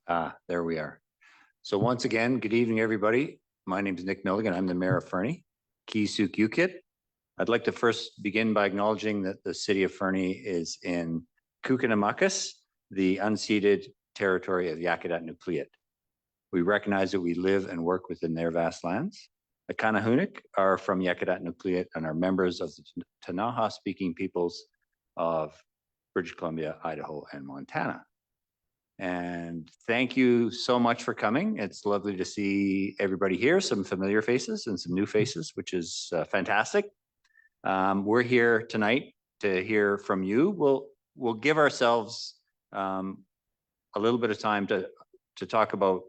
There we are. So once again, good evening, everybody. My name is Nick Milligan. I'm the mayor of Fernie, Kisuk Yukit. I'd like to first begin by acknowledging that the city of Fernie is in Kukinamakis, the unceded territory of Yakutat Nucleat. We recognize that we live and work within their vast lands. The Kanahunik are from Yakutat Nucleat and are members of the Tanaha-speaking peoples of British Columbia, Idaho, and Montana. And thank you so much for coming. It's lovely to see everybody here, some familiar faces and some new faces, which is fantastic. We're here tonight to hear from you. We'll give ourselves a little bit of time to talk about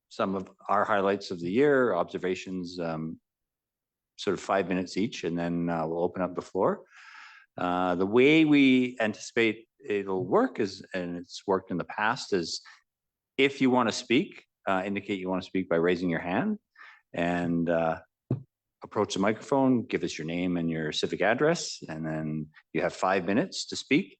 some of our highlights of the year, observations, sort of 5 minutes each, and then we'll open up the floor. The way we anticipate it'll work is, and it's worked in the past, is if you want to speak, indicate you want to speak by raising your hand and approach the microphone, give us your name and your civic address, and then you have 5 minutes to speak.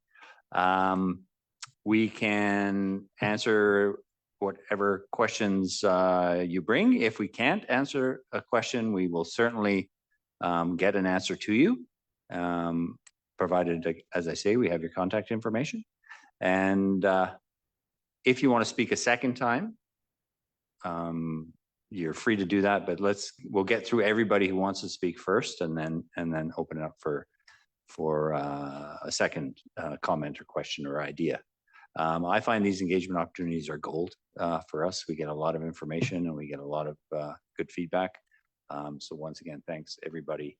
We can answer whatever questions you bring. If we can't answer a question, we will certainly get an answer to you. Provided, as I say, we have your contact information. And if you want to speak a second time, you're free to do that, but we'll get through everybody who wants to speak first and then open it up for a second comment or question or idea. I find these engagement opportunities are gold for us. We get a lot of information and we get a lot of good feedback. So once again, thanks everybody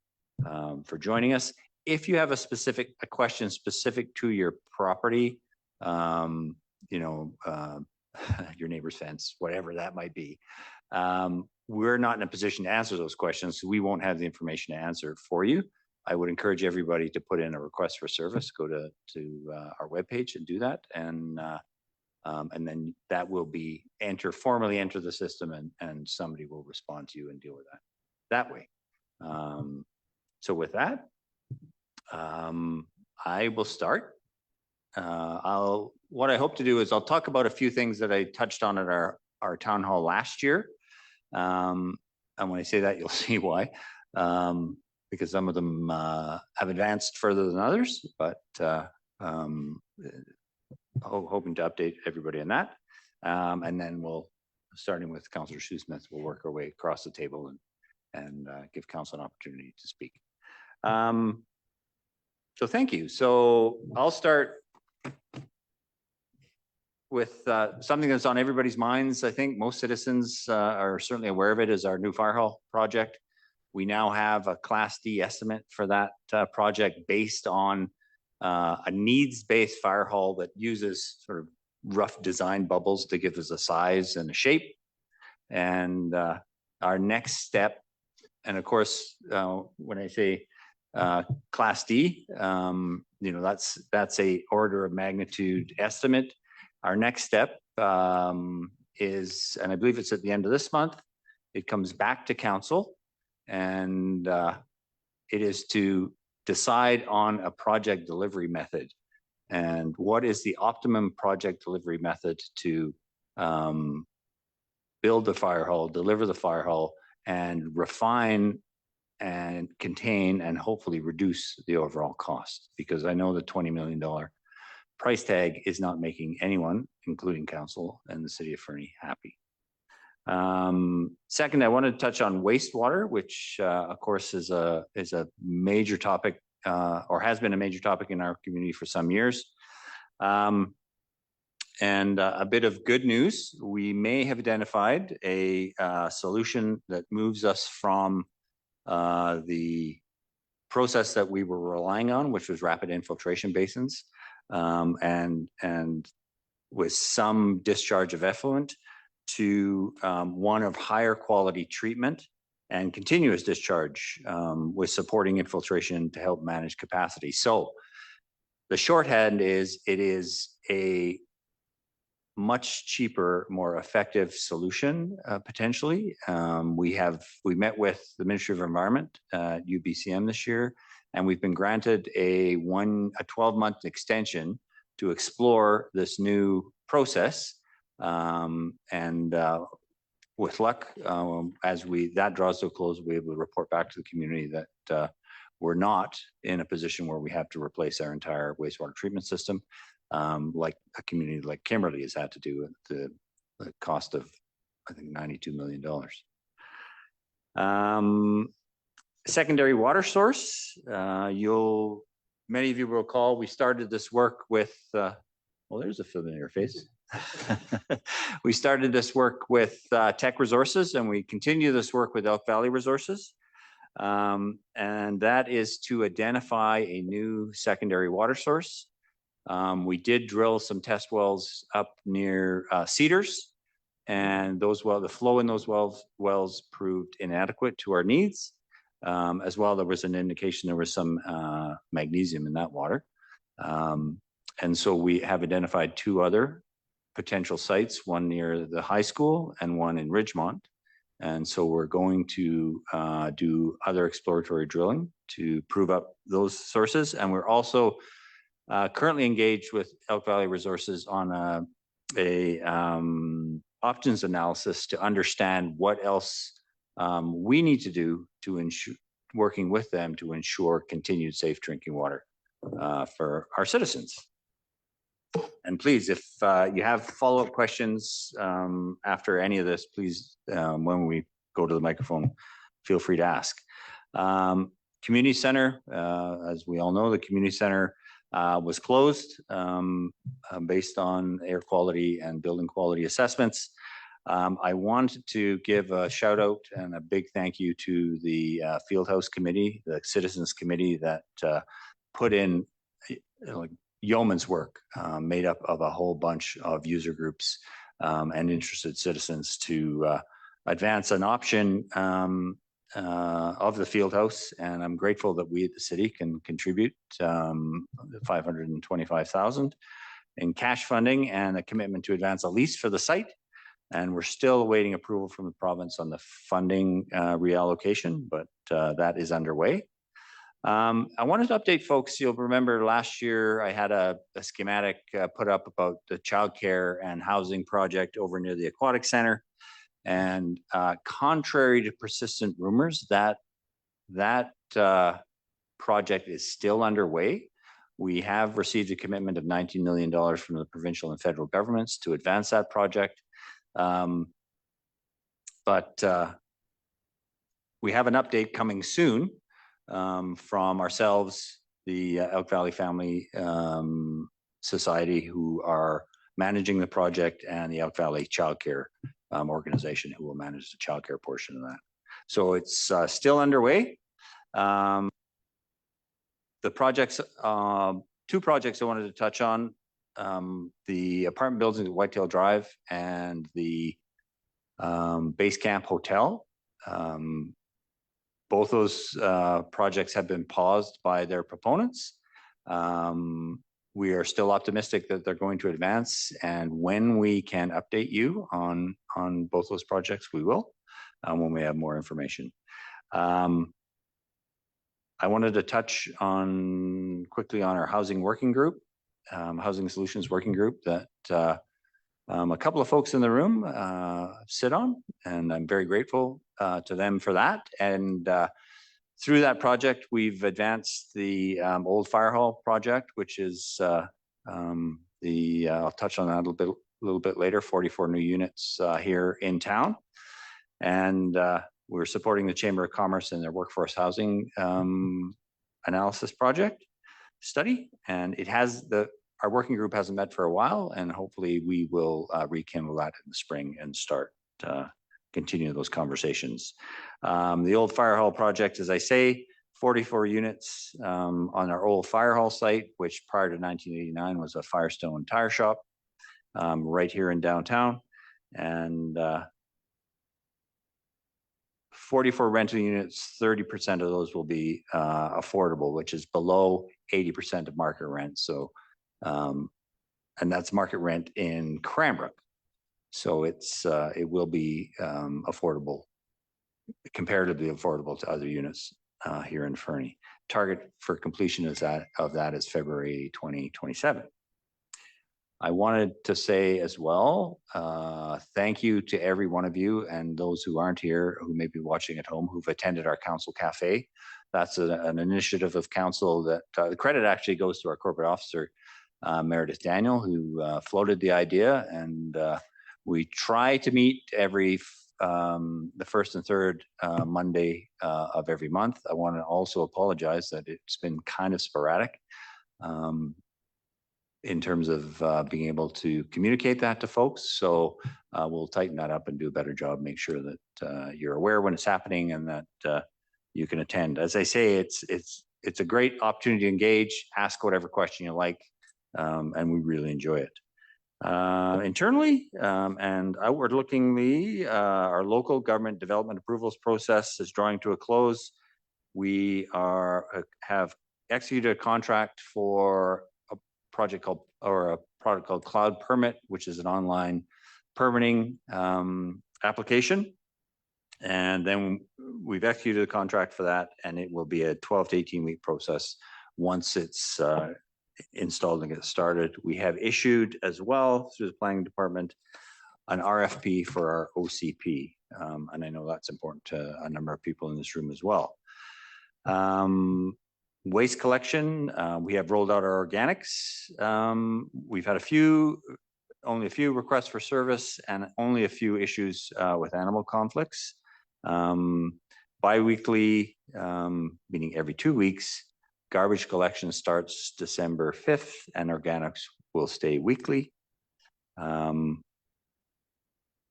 for joining us. If you have a question specific to your property, your neighbor's fence, whatever that might be, we're not in a position to answer those questions, so we won't have the information to answer for you. I would encourage everybody to put in a request for service, go to our webpage and do that, and then that will be formally enter the system, and somebody will respond to you and deal with that way. So with that, I will start. What I hope to do is I'll talk about a few things that I touched on at our town hall last year. And when I say that, you'll see why. Because some of them have advanced further than others, but hoping to update everybody on that. And then starting with Councillor Shoesmith, we'll work our way across the table and give council an opportunity to speak. So thank you. So I'll start with something that's on everybody's minds. I think most citizens are certainly aware of it, is our new fire hall project. We now have a Class D estimate for that project based on a needs-based fire hall that uses sort of rough design bubbles to give us a size and a shape. And our next step, and of course, when I say Class D, that's a order of magnitude estimate. Our next step is, and I believe it's at the end of this month, it comes back to council, and it is to decide on a project delivery method. And what is the optimum project delivery method to build the fire hall, deliver the fire hall, and refine and contain and hopefully reduce the overall cost, because I know the $20 million price tag is not making anyone, including council and the city of Fernie, happy. Second, I want to touch on wastewater, which of course is a major topic, or has been a major topic in our community for some years. And a bit of good news, we may have identified a solution that moves us from the process that we were relying on, which was rapid infiltration basins, and with some discharge of effluent, to one of higher quality treatment and continuous discharge with supporting infiltration to help manage capacity. So the shorthand is, it is a much cheaper, more effective solution, potentially. We met with the Ministry of Environment at UBCM this year, and we've been granted a 12-month extension to explore this new process. With luck, as that draws to a close, we'll be able to report back to the community that we're not in a position where we have to replace our entire wastewater treatment system, like a community like Kimberley has had to do at the cost of, I think, $92 million. Secondary water source. Many of you will recall we started this work with, well, there's a familiar face. We started this work with Tech Resources, and we continue this work with Elk Valley Resources. And that is to identify a new secondary water source. We did drill some test wells up near Cedars, and the flow in those wells proved inadequate to our needs. As well, there was an indication there was some magnesium in that water. And so we have identified 2 other potential sites, one near the high school and one in Ridgemont. And so we're going to do other exploratory drilling to prove up those sources. And we're also currently engaged with Elk Valley Resources on a options analysis to understand what else we need to do to ensure, working with them to ensure continued safe drinking water for our citizens. And please, if you have follow-up questions after any of this, please, when we go to the microphone, feel free to ask. Community center, as we all know, the community center was closed based on air quality and building quality assessments. I wanted to give a shout out and a big thank you to the Fieldhouse Committee, the Citizens Committee that put in yeoman's work, made up of a whole bunch of user groups and interested citizens to advance an option of the Fieldhouse. And I'm grateful that we at the city can contribute $525,000 in cash funding and a commitment to advance a lease for the site. And we're still awaiting approval from the province on the funding reallocation, but that is underway. I wanted to update folks. You'll remember last year I had a schematic put up about the childcare and housing project over near the Aquatic Center. And contrary to persistent rumors, that project is still underway. We have received a commitment of $19 million from the provincial and federal governments to advance that project. But we have an update coming soon from ourselves, the Elk Valley Family Society, who are managing the project, and the Elk Valley Childcare organization, who will manage the childcare portion of that. So it's still underway. The projects, 2 projects I wanted to touch on. The apartment buildings at Whitetail Drive and the Base Camp Hotel. Both those projects have been paused by their proponents. We are still optimistic that they're going to advance, and when we can update you on both those projects, we will, when we have more information. I wanted to touch quickly on our housing working group. Housing Solutions Working Group that a couple of folks in the room sit on, and I'm very grateful to them for that. And through that project, we've advanced the old fire hall project, which is I'll touch on that a little bit later, 44 new units here in town. And we're supporting the Chamber of Commerce in their workforce housing analysis project study, and our working group hasn't met for a while, and hopefully we will rekindle that in the spring and start continue those conversations. The old fire hall project, as I say, 44 units on our old fire hall site, which prior to 1989 was a Firestone tire shop right here in downtown, and 44 rental units, 30% of those will be affordable, which is below 80% of market rent. So, and that's market rent in Cranbrook. So it will be affordable, comparatively affordable to other units here in Fernie. Target for completion of that is February 2027. I wanted to say as well, thank you to every one of you and those who aren't here, who may be watching at home, who've attended our council cafe. That's an initiative of council that the credit actually goes to our corporate officer, Meredith Daniel, who floated the idea. And we try to meet every the first and third Monday of every month. I want to also apologize that it's been kind of sporadic in terms of being able to communicate that to folks. So we'll tighten that up and do a better job, make sure that you're aware when it's happening and that you can attend. As I say, it's a great opportunity to engage, ask whatever question you like, and we really enjoy it. Internally and outward-lookingly, our local government development approvals process is drawing to a close. We have executed a contract for a product called Cloud Permit, which is an online permitting application. And then we've executed a contract for that, and it will be a 12 to 18-week process once it's installed and get started. We have issued as well through the planning department an RFP for our OCP, and I know that's important to a number of people in this room as well. Waste collection, we have rolled out our organics. We've had only a few requests for service and only a few issues with animal conflicts. Bi-weekly, meaning every 2 weeks, garbage collection starts December 5th and organics will stay weekly.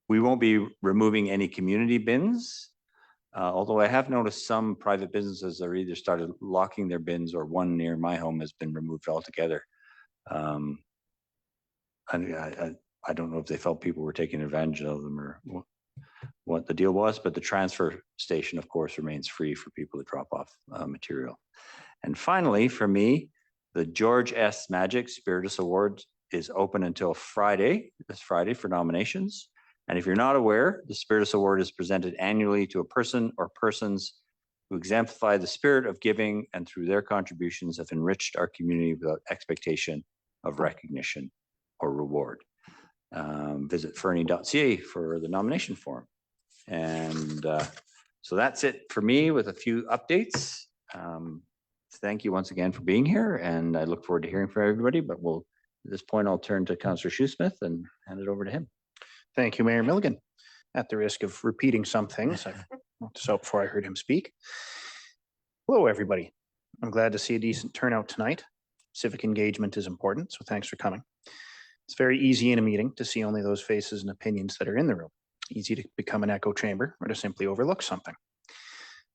We won't be removing any community bins, although I have noticed some private businesses are either started locking their bins or one near my home has been removed altogether. And I don't know if they felt people were taking advantage of them or what the deal was, but the transfer station, of course, remains free for people to drop off material. And finally, for me, the George S. Magic Spiritus Award is open until this Friday for nominations. And if you're not aware, the Spiritus Award is presented annually to a person or persons who exemplify the spirit of giving and through their contributions have enriched our community without expectation of recognition or reward. Visit fernie.ca for the nomination form. And so that's it for me with a few updates. Thank you once again for being here, and I look forward to hearing from everybody, but at this point, I'll turn to Councillor Shoesmith and hand it over to him. Thank you, Mayor Milligan. At the risk of repeating some things, I've looked this out before I heard him speak. Hello, everybody. I'm glad to see a decent turnout tonight. Civic engagement is important, so thanks for coming. It's very easy in a meeting to see only those faces and opinions that are in the room. Easy to become an echo chamber or to simply overlook something.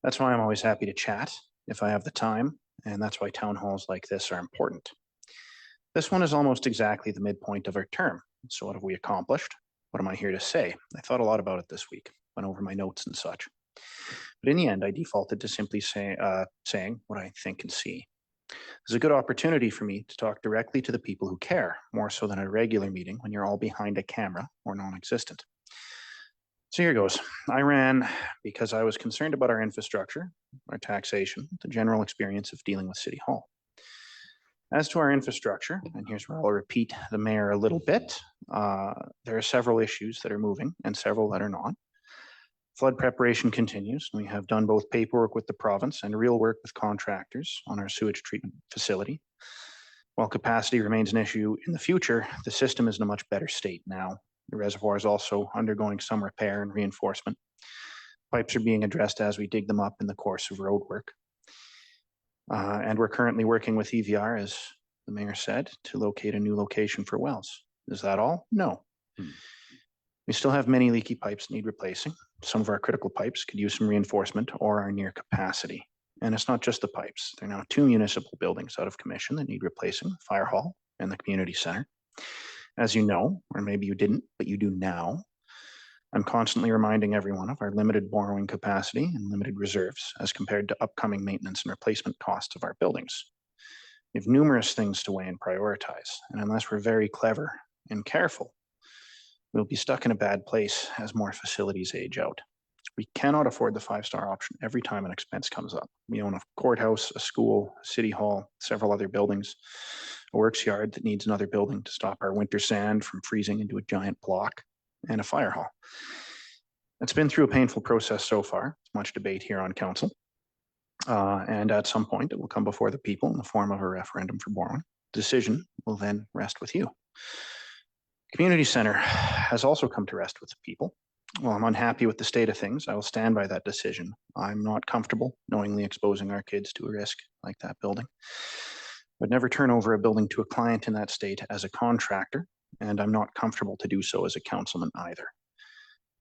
That's why I'm always happy to chat if I have the time, and that's why town halls like this are important. This one is almost exactly the midpoint of our term. So what have we accomplished? What am I here to say? I thought a lot about it this week, went over my notes and such. But in the end, I defaulted to simply saying what I think and see. It's a good opportunity for me to talk directly to the people who care, more so than a regular meeting when you're all behind a camera or non-existent. So here goes. I ran because I was concerned about our infrastructure, our taxation, the general experience of dealing with City Hall. As to our infrastructure, and here's where I'll repeat the mayor a little bit, there are several issues that are moving and several that are not. Flood preparation continues. We have done both paperwork with the province and real work with contractors on our sewage treatment facility. While capacity remains an issue in the future, the system is in a much better state now. The reservoir is also undergoing some repair and reinforcement. Pipes are being addressed as we dig them up in the course of road work. And we're currently working with EVR, as the mayor said, to locate a new location for wells. Is that all? No. We still have many leaky pipes that need replacing. Some of our critical pipes could use some reinforcement or are near capacity. And it's not just the pipes. There are now 2 municipal buildings out of commission that need replacing, the fire hall and the community center. As you know, or maybe you didn't, but you do now, I'm constantly reminding everyone of our limited borrowing capacity and limited reserves as compared to upcoming maintenance and replacement costs of our buildings. We have numerous things to weigh and prioritize, and unless we're very clever and careful, we'll be stuck in a bad place as more facilities age out. We cannot afford the 5-star option every time an expense comes up. We own a courthouse, a school, a city hall, several other buildings, a works yard that needs another building to stop our winter sand from freezing into a giant block, and a fire hall. It's been through a painful process so far. Much debate here on council. And at some point, it will come before the people in the form of a referendum for borrowing. Decision will then rest with you. Community center has also come to rest with the people. While I'm unhappy with the state of things, I will stand by that decision. I'm not comfortable knowingly exposing our kids to a risk like that building. I'd never turn over a building to a client in that state as a contractor, and I'm not comfortable to do so as a councilman either.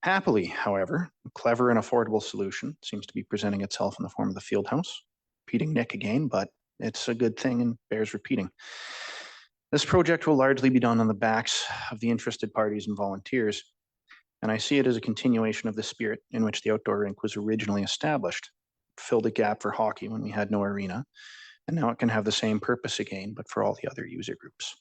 Happily, however, a clever and affordable solution seems to be presenting itself in the form of the field house. Repeating Nick again, but it's a good thing and bears repeating. This project will largely be done on the backs of the interested parties and volunteers, and I see it as a continuation of the spirit in which the outdoor rink was originally established. It filled a gap for hockey when we had no arena, and now it can have the same purpose again, but for all the other user groups.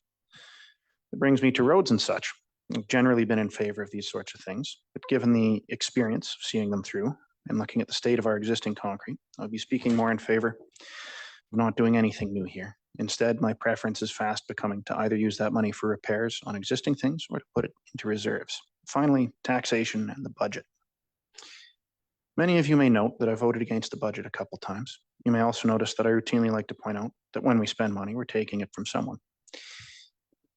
It brings me to roads and such. I've generally been in favor of these sorts of things, but given the experience of seeing them through and looking at the state of our existing concrete, I'll be speaking more in favor of not doing anything new here. Instead, my preference is fast becoming to either use that money for repairs on existing things or to put it into reserves. Finally, taxation and the budget. Many of you may note that I voted against the budget a couple times. You may also notice that I routinely like to point out that when we spend money, we're taking it from someone.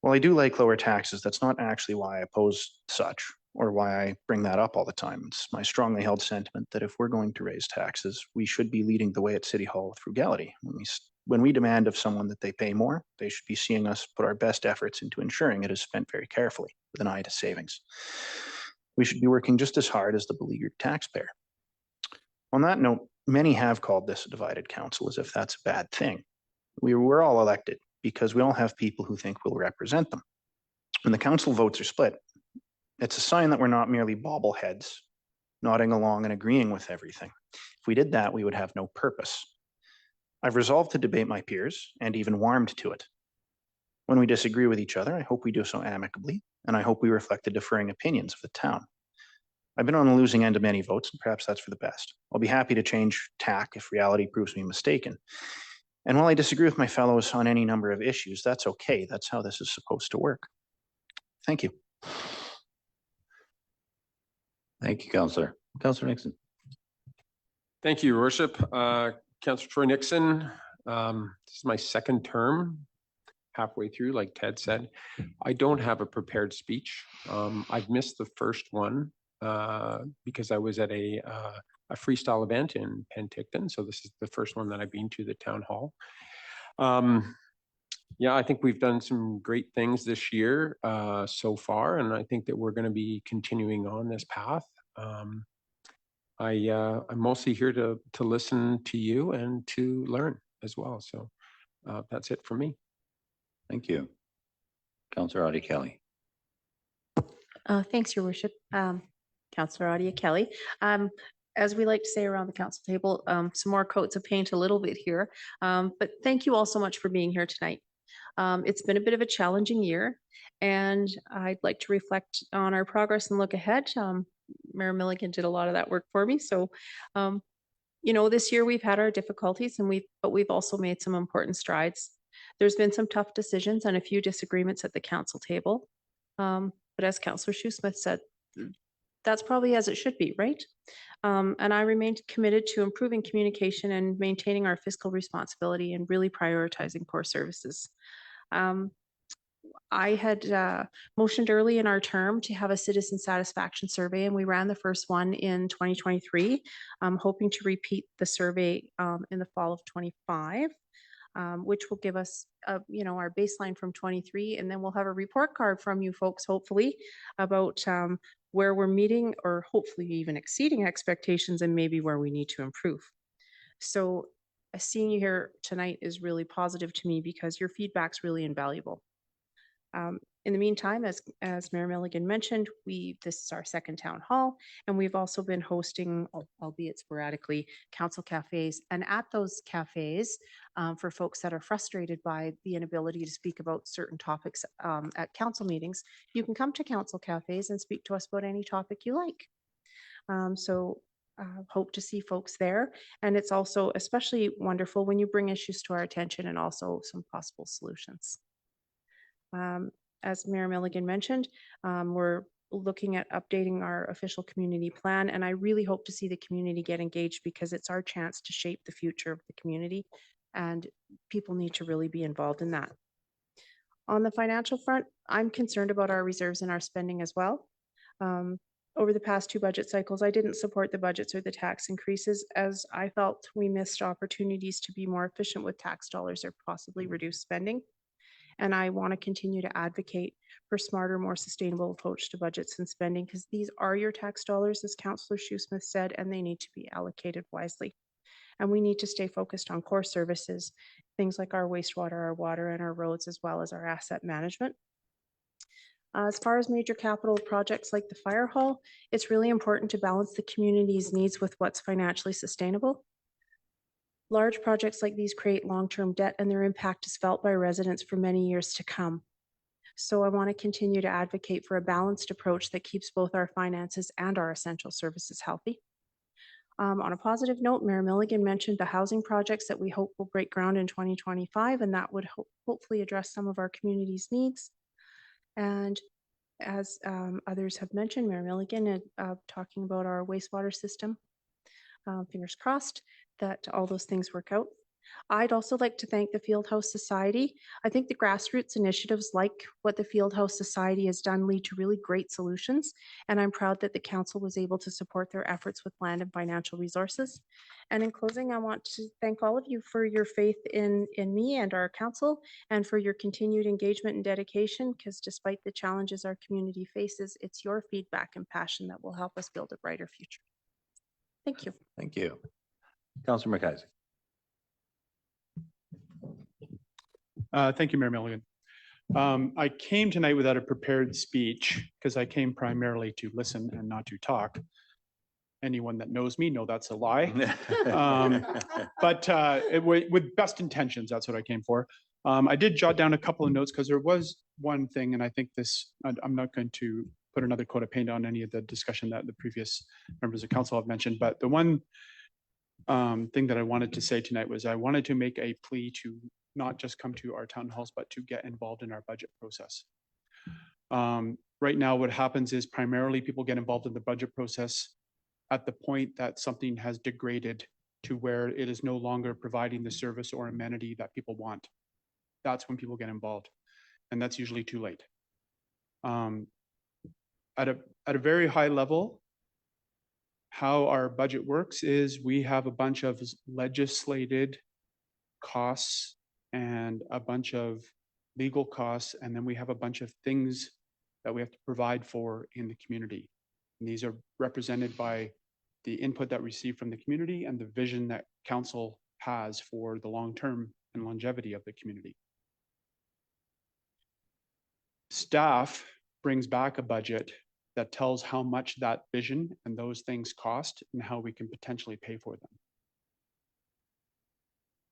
While I do like lower taxes, that's not actually why I oppose such or why I bring that up all the time. It's my strongly held sentiment that if we're going to raise taxes, we should be leading the way at City Hall with frugality. When we demand of someone that they pay more, they should be seeing us put our best efforts into ensuring it is spent very carefully with an eye to savings. We should be working just as hard as the beleaguered taxpayer. On that note, many have called this a divided council as if that's a bad thing. We were all elected because we all have people who think we'll represent them. When the council votes are split, it's a sign that we're not merely bobbleheads, nodding along and agreeing with everything. If we did that, we would have no purpose. I've resolved to debate my peers and even warmed to it. When we disagree with each other, I hope we do so amicably, and I hope we reflect the differing opinions of the town. I've been on the losing end of many votes, and perhaps that's for the best. I'll be happy to change tack if reality proves me mistaken. And while I disagree with my fellows on any number of issues, that's okay. That's how this is supposed to work. Thank you. Thank you, Councillor. Councillor Nixon. Thank you, Your Worship. Councillor Troy Nixon, this is my second term, halfway through, like Ted said. I don't have a prepared speech. I've missed the first one because I was at a freestyle event in Penticton. So this is the first one that I've been to, the town hall. Yeah, I think we've done some great things this year so far, and I think that we're going to be continuing on this path. I'm mostly here to listen to you and to learn as well. So that's it for me. Thank you. Councillor Audie Kelly. Thanks, Your Worship. Councillor Audie Kelly. As we like to say around the council table, some more coats of paint a little bit here. But thank you all so much for being here tonight. It's been a bit of a challenging year, and I'd like to reflect on our progress and look ahead. Mayor Milligan did a lot of that work for me. So, you know, this year we've had our difficulties, but we've also made some important strides. There's been some tough decisions and a few disagreements at the council table. But as Councillor Shoesmith said, that's probably as it should be, right? And I remain committed to improving communication and maintaining our fiscal responsibility and really prioritizing core services. I had motioned early in our term to have a citizen satisfaction survey, and we ran the first one in 2023. I'm hoping to repeat the survey in the fall of 25, which will give us, you know, our baseline from 23, and then we'll have a report card from you folks, hopefully, about where we're meeting or hopefully even exceeding expectations and maybe where we need to improve. So seeing you here tonight is really positive to me because your feedback's really invaluable. In the meantime, as Mayor Milligan mentioned, this is our second town hall, and we've also been hosting, albeit sporadically, council cafes. And at those cafes, for folks that are frustrated by the inability to speak about certain topics at council meetings, you can come to council cafes and speak to us about any topic you like. So hope to see folks there. And it's also especially wonderful when you bring issues to our attention and also some possible solutions. As Mayor Milligan mentioned, we're looking at updating our official community plan, and I really hope to see the community get engaged because it's our chance to shape the future of the community, and people need to really be involved in that. On the financial front, I'm concerned about our reserves and our spending as well. Over the past 2 budget cycles, I didn't support the budgets or the tax increases as I felt we missed opportunities to be more efficient with tax dollars or possibly reduce spending. And I want to continue to advocate for smarter, more sustainable approach to budgets and spending because these are your tax dollars, as Councillor Shoesmith said, and they need to be allocated wisely. And we need to stay focused on core services, things like our wastewater, our water, and our roads, as well as our asset management. As far as major capital projects like the fire hall, it's really important to balance the community's needs with what's financially sustainable. Large projects like these create long-term debt and their impact is felt by residents for many years to come. So I want to continue to advocate for a balanced approach that keeps both our finances and our essential services healthy. On a positive note, Mayor Milligan mentioned the housing projects that we hope will break ground in 2025, and that would hopefully address some of our community's needs. And as others have mentioned, Mayor Milligan talking about our wastewater system, fingers crossed that all those things work out. I'd also like to thank the Fieldhouse Society. I think the grassroots initiatives like what the Fieldhouse Society has done lead to really great solutions, and I'm proud that the council was able to support their efforts with land and financial resources. And in closing, I want to thank all of you for your faith in me and our council and for your continued engagement and dedication, because despite the challenges our community faces, it's your feedback and passion that will help us build a brighter future. Thank you. Thank you. Councillor McIsaac. Thank you, Mayor Milligan. I came tonight without a prepared speech because I came primarily to listen and not to talk. Anyone that knows me know that's a lie. But with best intentions, that's what I came for. I did jot down a couple of notes because there was one thing, and I think this, I'm not going to put another coat of paint on any of the discussion that the previous members of council have mentioned, but the one thing that I wanted to say tonight was I wanted to make a plea to not just come to our town halls, but to get involved in our budget process. Right now, what happens is primarily people get involved in the budget process at the point that something has degraded to where it is no longer providing the service or amenity that people want. That's when people get involved, and that's usually too late. At a very high level, how our budget works is we have a bunch of legislated costs and a bunch of legal costs, and then we have a bunch of things that we have to provide for in the community. And these are represented by the input that we receive from the community and the vision that council has for the long term and longevity of the community. Staff brings back a budget that tells how much that vision and those things cost and how we can potentially pay for them.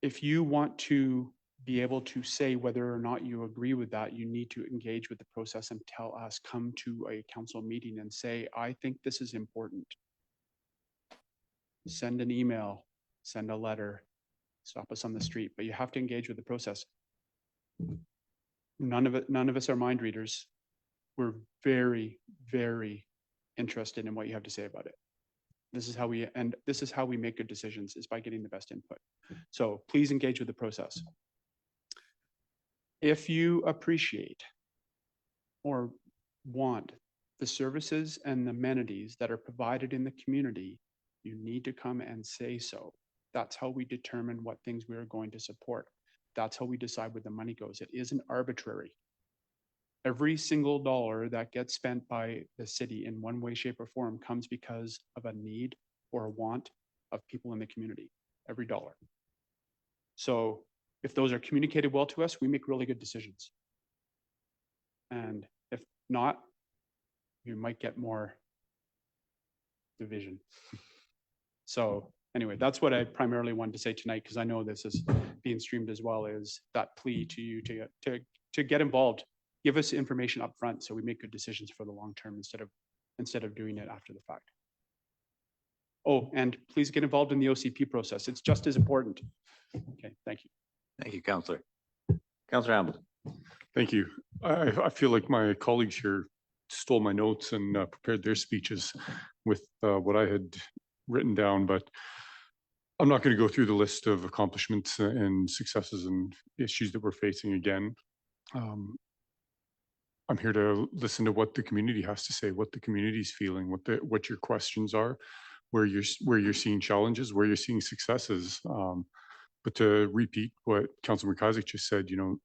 If you want to be able to say whether or not you agree with that, you need to engage with the process and tell us, come to a council meeting and say, I think this is important. Send an email, send a letter, stop us on the street, but you have to engage with the process. None of us are mind readers. We're very, very interested in what you have to say about it. This is how we make good decisions, is by getting the best input. So please engage with the process. If you appreciate or want the services and amenities that are provided in the community, you need to come and say so. That's how we determine what things we are going to support. That's how we decide where the money goes. It isn't arbitrary. Every single dollar that gets spent by the city in one way, shape, or form comes because of a need or a want of people in the community. Every dollar. So if those are communicated well to us, we make really good decisions. And if not, you might get more division. So anyway, that's what I primarily wanted to say tonight, because I know this is being streamed as well, is that plea to you to get involved. Give us information up front so we make good decisions for the long term instead of doing it after the fact. Oh, and please get involved in the OCP process. It's just as important. Okay, thank you. Thank you, Councillor. Councillor Hamilton. Thank you. I feel like my colleagues here stole my notes and prepared their speeches with what I had written down, but I'm not going to go through the list of accomplishments and successes and issues that we're facing again. I'm here to listen to what the community has to say, what the community's feeling, what your questions are, where you're seeing challenges, where you're seeing successes. But to repeat what Councilor McIsaac just said, you know,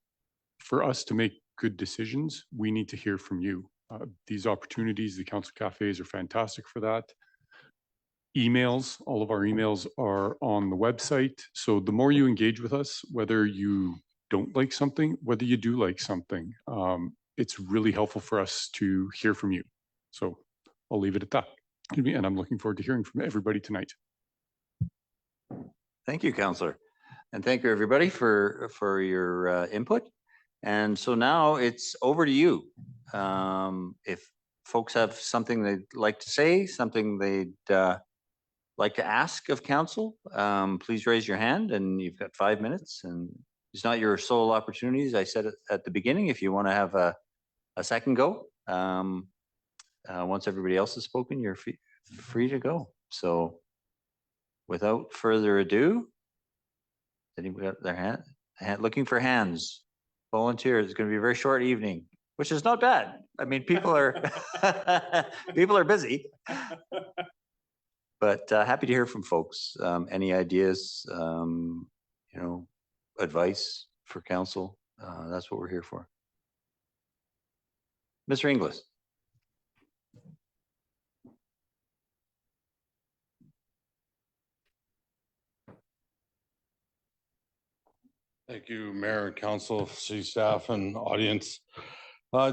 for us to make good decisions, we need to hear from you. These opportunities, the council cafes are fantastic for that. Emails, all of our emails are on the website. So the more you engage with us, whether you don't like something, whether you do like something, it's really helpful for us to hear from you. So I'll leave it at that. And I'm looking forward to hearing from everybody tonight. Thank you, Councillor. And thank you, everybody, for your input. And so now it's over to you. If folks have something they'd like to say, something they'd like to ask of council, please raise your hand, and you've got 5 minutes. And it's not your sole opportunities. I said it at the beginning, if you want to have a second go, once everybody else has spoken, you're free to go. So without further ado, anybody got their hand looking for hands? Volunteers. It's going to be a very short evening, which is not bad. I mean, people are people are busy, but happy to hear from folks. Any ideas, you know, advice for council? That's what we're here for. Mr. Inglis. Thank you, Mayor and Council, city staff and audience.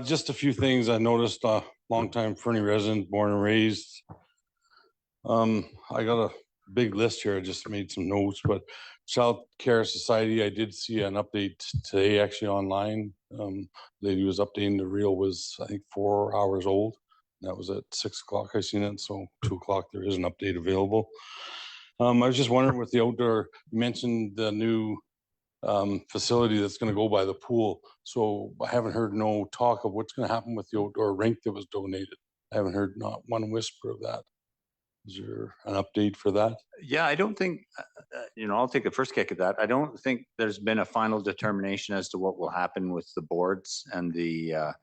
Just a few things I noticed, longtime Fernie resident, born and raised. I got a big list here. I just made some notes, but Child Care Society, I did see an update today actually online. Lady was updating, the reel was, I think, 4 hours old. That was at 6 o'clock I seen it, so 2 o'clock there is an update available. I was just wondering with the outdoor, you mentioned the new facility that's going to go by the pool. So I haven't heard no talk of what's going to happen with the outdoor rink that was donated. I haven't heard not one whisper of that. Is there an update for that? Yeah, I don't think, you know, I'll take the first kick at that. I don't think there's been a final determination as to what will happen with the boards and the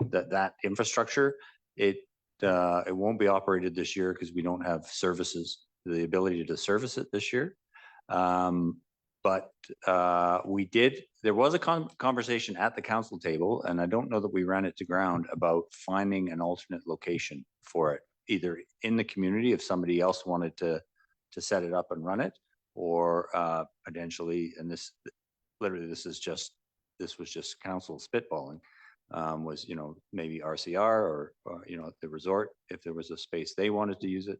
that infrastructure. It won't be operated this year because we don't have services, the ability to service it this year. But there was a conversation at the council table, and I don't know that we ran it to ground about finding an alternate location for it, either in the community if somebody else wanted to set it up and run it, or potentially, and this was just council spitballing, was, you know, maybe RCR or you know, the resort, if there was a space they wanted to use it,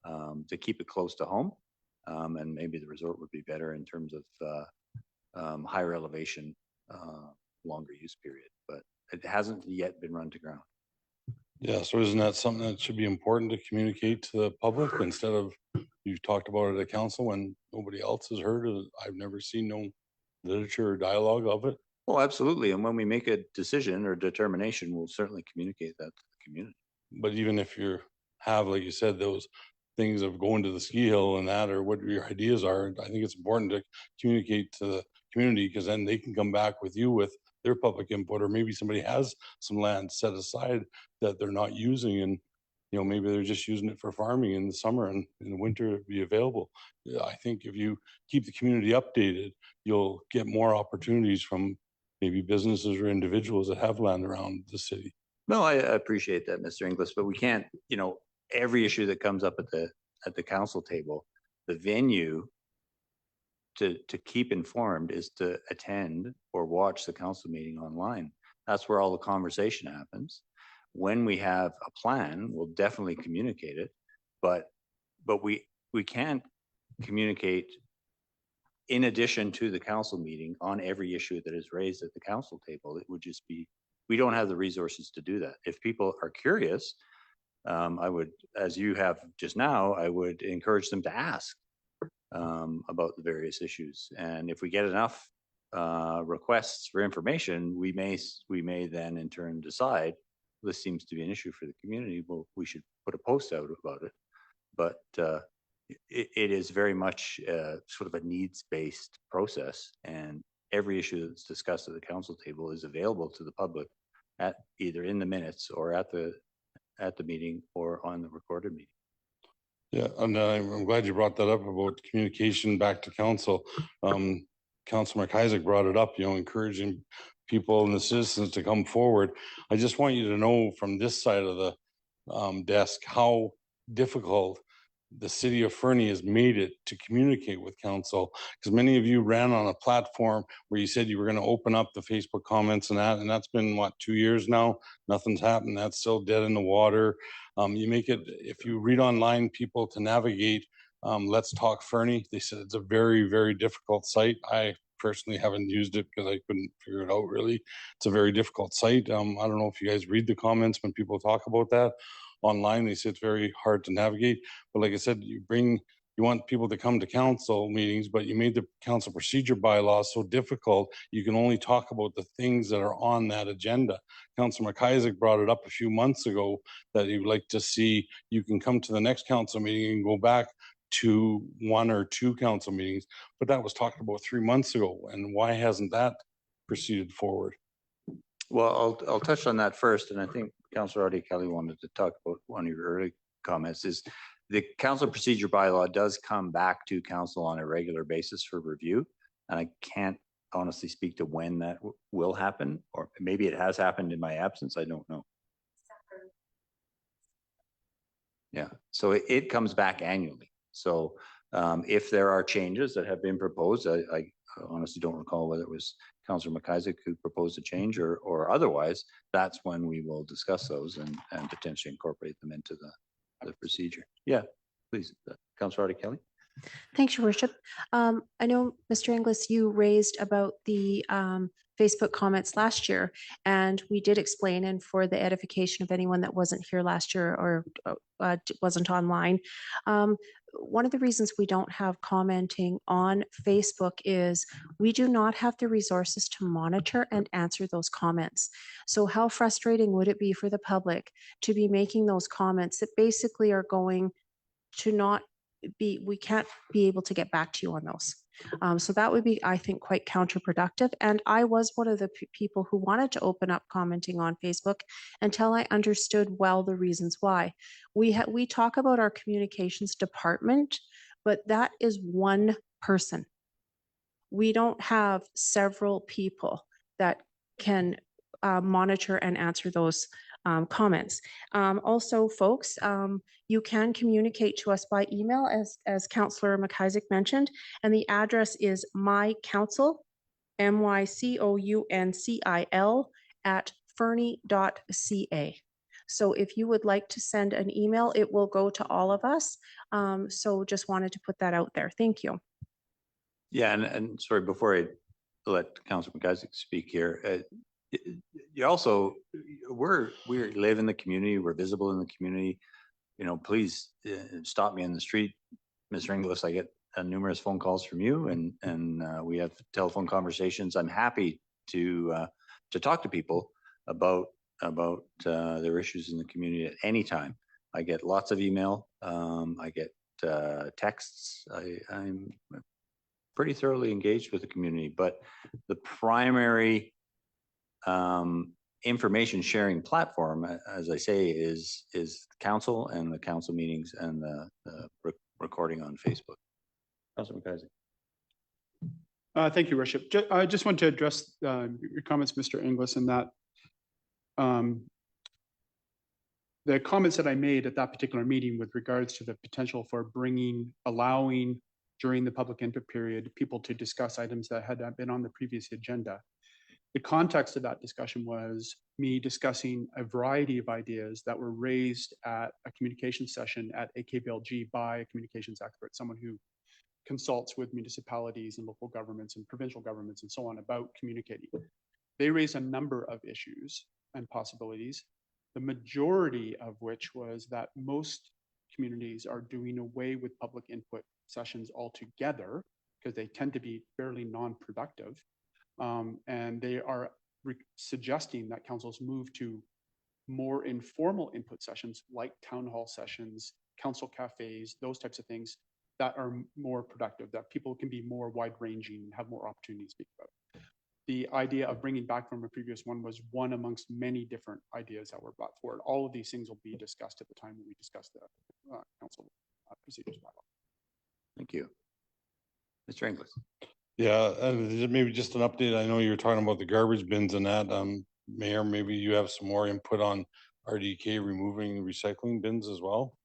to keep it close to home. And maybe the resort would be better in terms of higher elevation, longer use period, but it hasn't yet been run to ground. Yeah, so isn't that something that should be important to communicate to the public instead of you've talked about it at council when nobody else has heard of it? I've never seen no literature or dialogue of it. Oh, absolutely. And when we make a decision or determination, we'll certainly communicate that to the community. But even if you have, like you said, those things of going to the ski hill and that, or what your ideas are, I think it's important to communicate to the community, because then they can come back with you with their public input, or maybe somebody has some land set aside that they're not using, and you know, maybe they're just using it for farming in the summer, and in the winter it'd be available. Yeah, I think if you keep the community updated, you'll get more opportunities from maybe businesses or individuals that have land around the city. No, I appreciate that, Mr. Inglis, but we can't, you know, every issue that comes up at the council table, the venue to keep informed is to attend or watch the council meeting online. That's where all the conversation happens. When we have a plan, we'll definitely communicate it, but we can't communicate in addition to the council meeting on every issue that is raised at the council table. It would just be, we don't have the resources to do that. If people are curious, I would, as you have just now, I would encourage them to ask about the various issues. And if we get enough requests for information, we may then in turn decide this seems to be an issue for the community. Well, we should put a post out about it. But it is very much sort of a needs-based process, and every issue that's discussed at the council table is available to the public at either in the minutes or at the meeting or on the recorded meeting. Yeah, and I'm glad you brought that up about communication back to council. Councilor McIsaac brought it up, encouraging people and the citizens to come forward. I just want you to know from this side of the desk how difficult the city of Fernie has made it to communicate with council, because many of you ran on a platform where you said you were going to open up the Facebook comments and that's been what, 2 years now. Nothing's happened. That's still dead in the water. You make it, if you read online, people to navigate Let's Talk Fernie. They said it's a very, very difficult site. I personally haven't used it because I couldn't figure it out really. It's a very difficult site. I don't know if you guys read the comments when people talk about that online. They say it's very hard to navigate. But like I said, you want people to come to council meetings, but you made the council procedure bylaw so difficult, you can only talk about the things that are on that agenda. Councilor McIsaac brought it up a few months ago that he would like to see, you can come to the next council meeting and go back to 1 or 2 council meetings, but that was talked about 3 months ago. And why hasn't that proceeded forward? Well, I'll touch on that first, and I think Councillor Artie Kelly wanted to talk about one of your early comments. Is the council procedure bylaw does come back to council on a regular basis for review, and I can't honestly speak to when that will happen, or maybe it has happened in my absence. I don't know. Yeah, so it comes back annually. So if there are changes that have been proposed, I honestly don't recall whether it was Councillor McIsaac who proposed a change or otherwise, that's when we will discuss those and potentially incorporate them into the procedure. Yeah, please, Councillor Artie Kelly. Thanks, Your Worship. I know, Mr. Inglis, you raised about the Facebook comments last year, and we did explain, and for the edification of anyone that wasn't here last year or wasn't online, one of the reasons we don't have commenting on Facebook is we do not have the resources to monitor and answer those comments. So how frustrating would it be for the public to be making those comments that basically are going to not be, we can't be able to get back to you on those. So that would be, I think, quite counterproductive. And I was one of the people who wanted to open up commenting on Facebook until I understood well the reasons why. We talk about our communications department, but that is one person. We don't have several people that can monitor and answer those comments. Also, folks, you can communicate to us by email, as Councillor McIsaac mentioned, and the address is mycouncil, mycouncil @fernie.ca. So if you would like to send an email, it will go to all of us. So just wanted to put that out there. Thank you. Yeah, and sorry, before I let Councillor McIsaac speak here, you also, we live in the community, we're visible in the community. Please stop me in the street, Mr. Inglis. I get numerous phone calls from you, and we have telephone conversations. I'm happy to talk to people about their issues in the community at any time. I get lots of email. I get texts. I'm pretty thoroughly engaged with the community, but the primary information sharing platform, as I say, is council and the council meetings and the recording on Facebook. Councilor McIsaac. Thank you, Worship. I just want to address your comments, Mr. Inglis, in that the comments that I made at that particular meeting with regards to the potential for allowing during the public input period, people to discuss items that had been on the previous agenda. The context of that discussion was me discussing a variety of ideas that were raised at a communication session at AKBLG by a communications expert, someone who consults with municipalities and local governments and provincial governments and so on about communicating. They raised a number of issues and possibilities. The majority of which was that most communities are doing away with public input sessions altogether because they tend to be fairly non-productive. And they are suggesting that councils move to more informal input sessions like town hall sessions, council cafes, those types of things that are more productive, that people can be more wide ranging and have more opportunities to speak about. The idea of bringing back from a previous one was one amongst many different ideas that were brought forward. All of these things will be discussed at the time when we discuss the council procedures bylaw. Thank you. Mr. Inglis. Yeah, and maybe just an update. I know you were talking about the garbage bins and that. Mayor, maybe you have some more input on RDK removing recycling bins as well?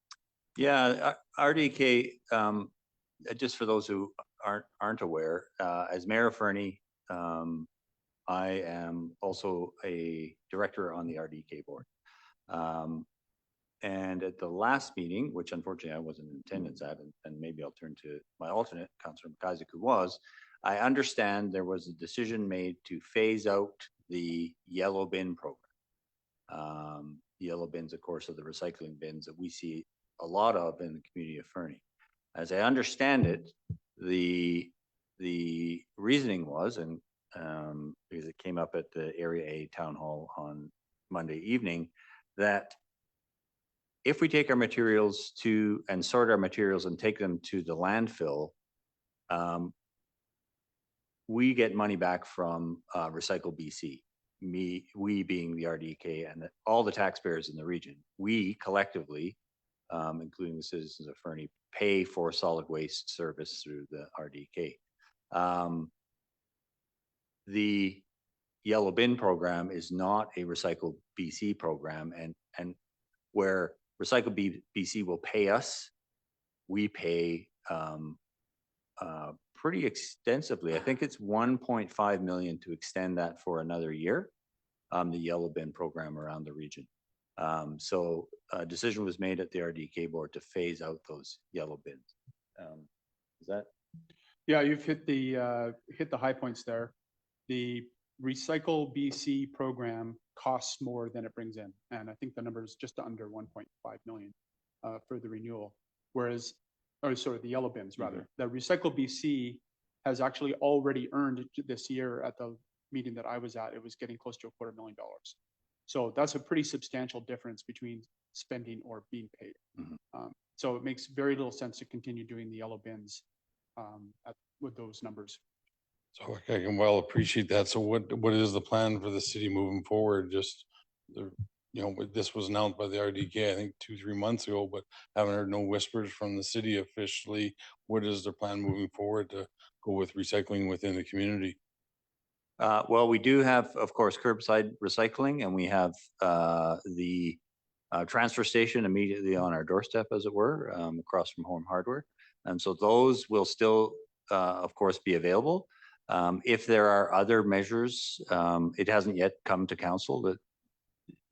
Yeah, RDK, just for those who aren't aware, as Mayor of Fernie, I am also a director on the RDK board. And at the last meeting, which unfortunately I wasn't in attendance at, and maybe I'll turn to my alternate, Councillor McIsaac, who was, I understand there was a decision made to phase out the yellow bin program. The yellow bins, of course, are the recycling bins that we see a lot of in the community of Fernie. As I understand it, the reasoning was, and because it came up at the Area A Town Hall on Monday evening, that if we take our materials to and sort our materials and take them to the landfill, we get money back from Recycle BC. We being the RDK and all the taxpayers in the region, we collectively, including the citizens of Fernie, pay for solid waste service through the RDK. The yellow bin program is not a Recycle BC program, and where Recycle BC will pay us, we pay pretty extensively. I think it's 1.5 million to extend that for another year, the yellow bin program around the region. So a decision was made at the RDK board to phase out those yellow bins. Is that? Yeah, you've hit the high points there. The Recycle BC program costs more than it brings in. And I think the number is just under 1.5 million for the renewal. Whereas, or sorry, the yellow bins rather. The Recycle BC has actually already earned this year at the meeting that I was at, it was getting close to $250,000. So that's a pretty substantial difference between spending or being paid. So it makes very little sense to continue doing the yellow bins with those numbers. So I can well appreciate that. So what is the plan for the city moving forward? Just this was announced by the RDK, I think 2-3 months ago, but haven't heard no whispers from the city officially. What is their plan moving forward to go with recycling within the community? Well, we do have, of course, curbside recycling, and we have the transfer station immediately on our doorstep, as it were, across from Home Hardware. And so those will still, of course, be available. If there are other measures, it hasn't yet come to council. That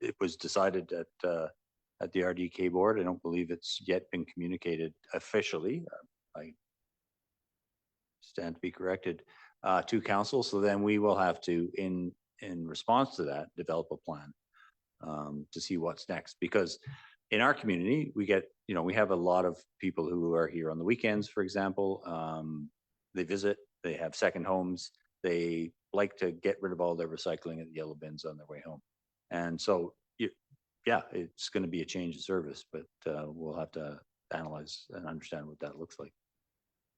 it was decided at the RDK board. I don't believe it's yet been communicated officially. I stand to be corrected to council. So then we will have to, in response to that, develop a plan to see what's next. Because in our community, we get, we have a lot of people who are here on the weekends, for example. They visit. They have second homes. They like to get rid of all their recycling at the yellow bins on their way home. And so, yeah, it's going to be a change of service, but we'll have to analyze and understand what that looks like.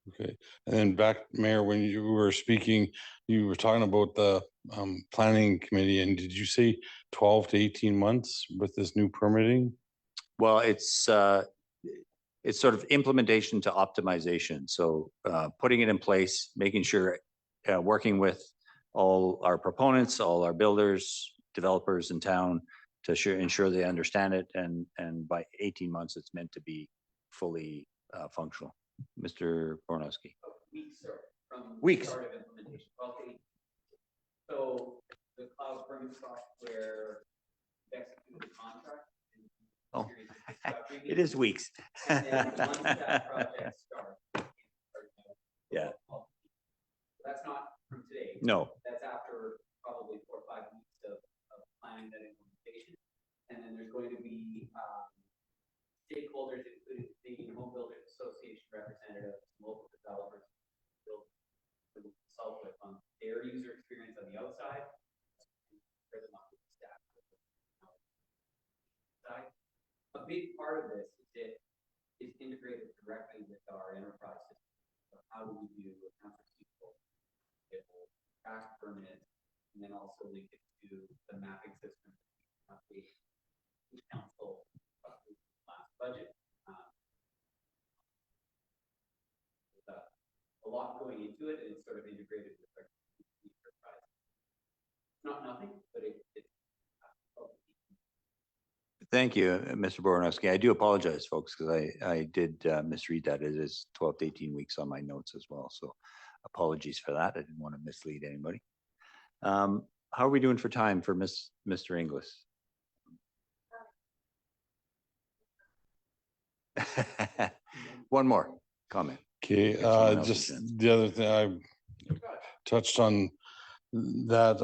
Okay. And then back, Mayor, when you were speaking, you were talking about the planning committee, and did you say 12 to 18 months with this new permitting? Well, it's sort of implementation to optimization. So putting it in place, making sure, working with all our proponents, all our builders, developers in town to ensure they understand it. And by 18 months, it's meant to be fully functional. Mr. Bornowski. Weeks, sir. From Weeks. Start of implementation. Okay. So the cloud permit software executed the contract. Oh, it is weeks. And then once that project starts, yeah. That's not from today. No. That's after probably 4 or 5 weeks of planning that implementation. And then there's going to be stakeholders, including the Canadian Home Builders Association representatives, local developers, to consult with on their user experience on the outside, for them up to the staff. A big part of this is it is integrated directly with our enterprise system. So how do we do accounts receivable, track permits, and then also link it to the mapping system. The council last budget. With a lot going into it, and it's sort of integrated with our enterprise. Not nothing, but it's. Thank you, Mr. Boranowski. I do apologize, folks, because I did misread that. It is 12 to 18 weeks on my notes as well. So apologies for that. I didn't want to mislead anybody. How are we doing for time for Mr. Inglis? One more comment. Okay, If someone else just is in. the other thing I touched on that,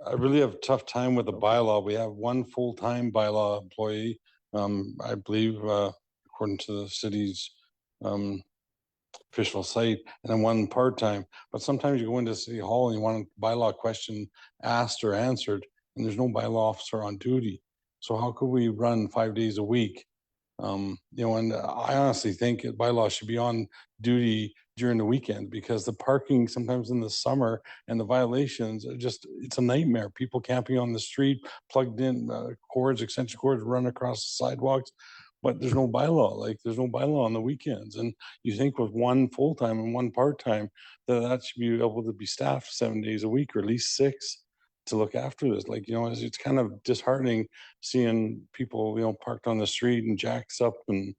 I really have a tough time with the bylaw. We have one full-time bylaw employee, I believe, according to the city's official site, and then one part-time. But sometimes you go into City Hall and you want a bylaw question asked or answered, and there's no bylaw officer on duty. So how could we run 5 days a week? You know, and I honestly think bylaw should be on duty during the weekend, because the parking sometimes in the summer and the violations are just, it's a nightmare. People camping on the street, plugged in cords, extension cords run across the sidewalks, but there's no bylaw. Like, there's no bylaw on the weekends. And you think with one full-time and one part-time, that should be able to be staffed 7 days a week, or at least 6, to look after this. Like, you know, it's kind of disheartening seeing people, you know, parked on the street and jacks up and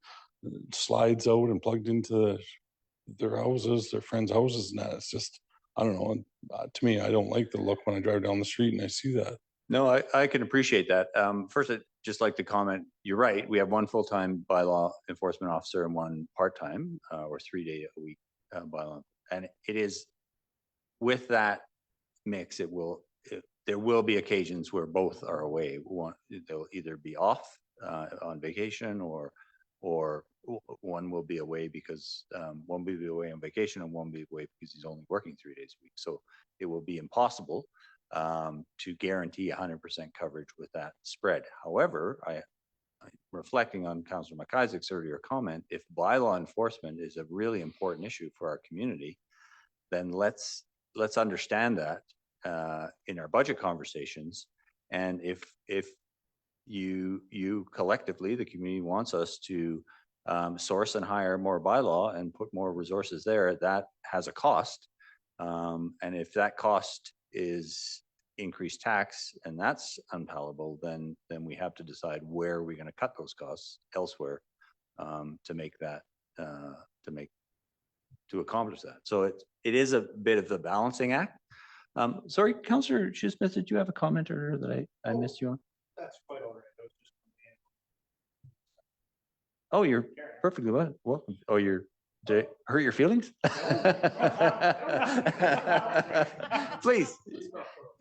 slides out and plugged into their houses, their friends' houses, and that. It's just, I don't know. To me, I don't like the look when I drive down the street and I see that. No, I can appreciate that. First, I'd just like to comment, you're right. We have one full-time bylaw enforcement officer and one part-time or 3-day-a-week bylaw. And it is, with that mix, there will be occasions where both are away. They'll either be off on vacation, or one will be away because one will be away on vacation and one will be away because he's only working 3 days a week. So it will be impossible to guarantee 100% coverage with that spread. However, I'm reflecting on Councillor McIsaac's earlier comment, if bylaw enforcement is a really important issue for our community, then let's understand that in our budget conversations. And if you collectively, the community, wants us to source and hire more bylaw and put more resources there, that has a cost. And if that cost is increased tax and that's unpalatable, then we have to decide where we're going to cut those costs elsewhere to make that to accomplish that. So it is a bit of a balancing act. Sorry, Councillor Shoesmith, did you have a comment or that I missed you on? That's quite all right. Oh, you're perfectly welcome. Oh, did it hurt your feelings? Please.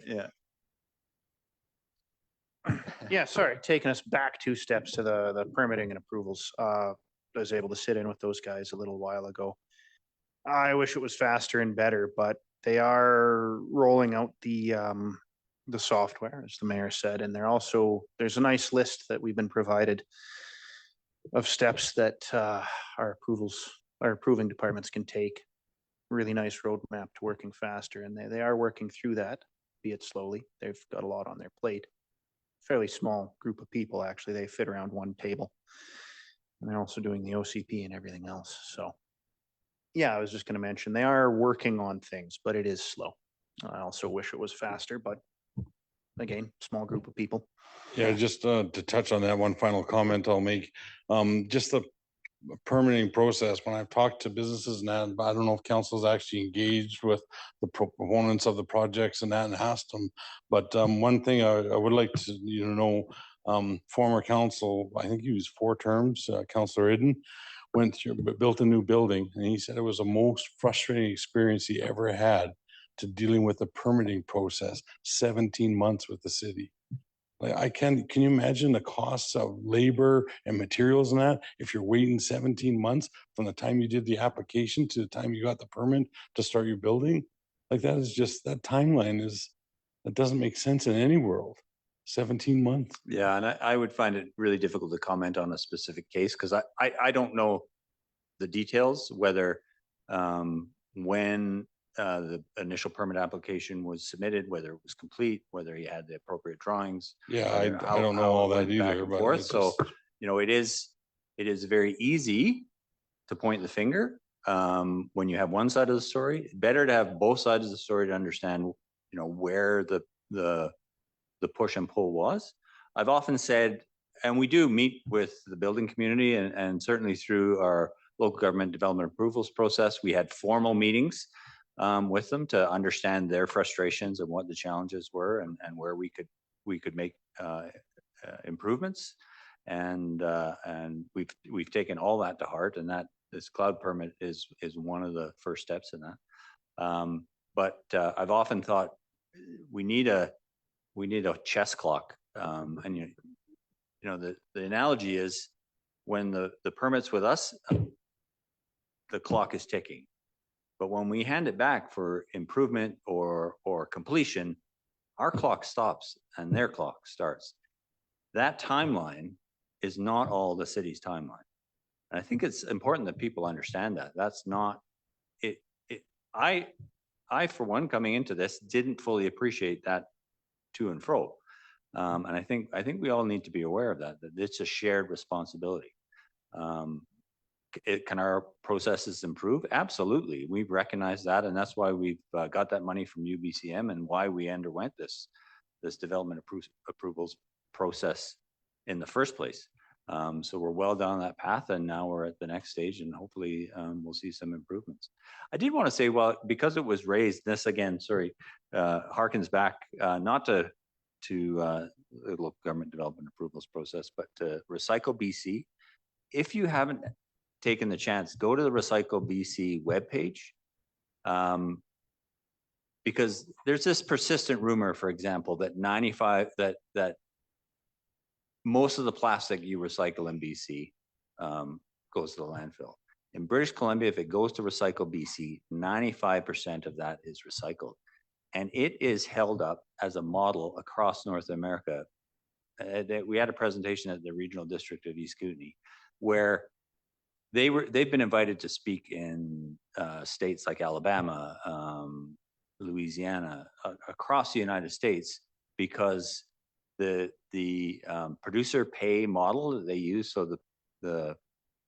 Yeah. Yeah, sorry, taking us back 2 steps to the permitting and approvals. I was able to sit in with those guys a little while ago. I wish it was faster and better, but they are rolling out the software, as the mayor said, and there's a nice list that we've been provided of steps that our approving departments can take. Really nice roadmap to working faster, and they are working through that, be it slowly. They've got a lot on their plate. Fairly small group of people, actually. They fit around one table, and they're also doing the OCP and everything else. So yeah, I was just going to mention they are working on things, but it is slow. I also wish it was faster, but again, small group of people. Yeah, just to touch on that, one final comment I'll make. Just the permitting process, when I've talked to businesses and that, I don't know if council's actually engaged with the proponents of the projects and that and asked them. But one thing I would like to know, former council, I think he was 4 terms, Councillor Iden, went through, built a new building, and he said it was the most frustrating experience he ever had to dealing with the permitting process, 17 months with the city. can you imagine the costs of labor and materials and that? If you're waiting 17 months from the time you did the application to the time you got the permit to start your building? Like that is just, that timeline that doesn't make sense in any world. 17 months. Yeah, and I would find it really difficult to comment on a specific case because I don't know the details, whether when the initial permit application was submitted, whether it was complete, whether he had the appropriate drawings. Yeah, whether I don't know how all it that went back either, and but forth. it So, just- you know, it is very easy to point the finger when you have one side of the story. Better to have both sides of the story to understand, you know, where the push and pull was. I've often said, and we do meet with the building community and certainly through our local government development approvals process, we had formal meetings with them to understand their frustrations and what the challenges were and where we could make improvements. And we've taken all that to heart, and that this cloud permit is one of the first steps in that. But I've often thought we need a chess clock. And you know, the analogy is when the permit's with us, the clock is ticking. But when we hand it back for improvement or completion, our clock stops and their clock starts. That timeline is not all the city's timeline. And I think it's important that people understand that. That's not it. I, for one, coming into this, didn't fully appreciate that to and fro. And I think we all need to be aware of that it's a shared responsibility. Can our processes improve? Absolutely. We've recognized that, and that's why we've got that money from UBCM and why we underwent this development approvals process in the first place. So we're well down that path, and now we're at the next stage, and hopefully we'll see some improvements. I did want to say, well, because it was raised, this again, sorry, harkens back not to the local government development approvals process, but to Recycle BC. If you haven't taken the chance, go to the Recycle BC webpage, because there's this persistent rumor, for example, that that most of the plastic you recycle in BC goes to the landfill. In British Columbia, if it goes to Recycle BC, 95% of that is recycled. And it is held up as a model across North America. We had a presentation at the Regional District of East Kootenay, where they've been invited to speak in states like Alabama, Louisiana, across the United States, because the producer pay model that they use, so the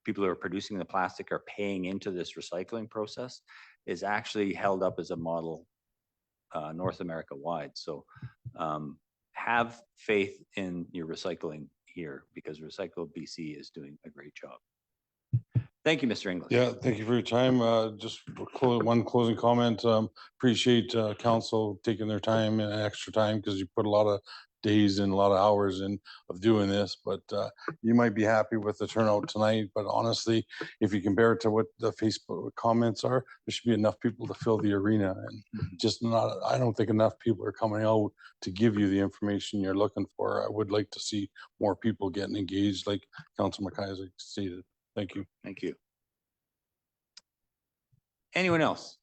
people who are producing the plastic are paying into this recycling process, is actually held up as a model North America wide. So have faith in your recycling here, because Recycle BC is doing a great job. Thank you, Mr. English. Yeah, thank you for your time. Just one closing comment. Appreciate council taking their time and extra time, because you put a lot of days and a lot of hours in of doing this, but you might be happy with the turnout tonight. But honestly, if you compare it to what the Facebook comments are, there should be enough people to fill the arena, and just not, I don't think enough people are coming out to give you the information you're looking for. I would like to see more people getting engaged, like Councilor McIsaac stated. Thank you. Thank you. Anyone else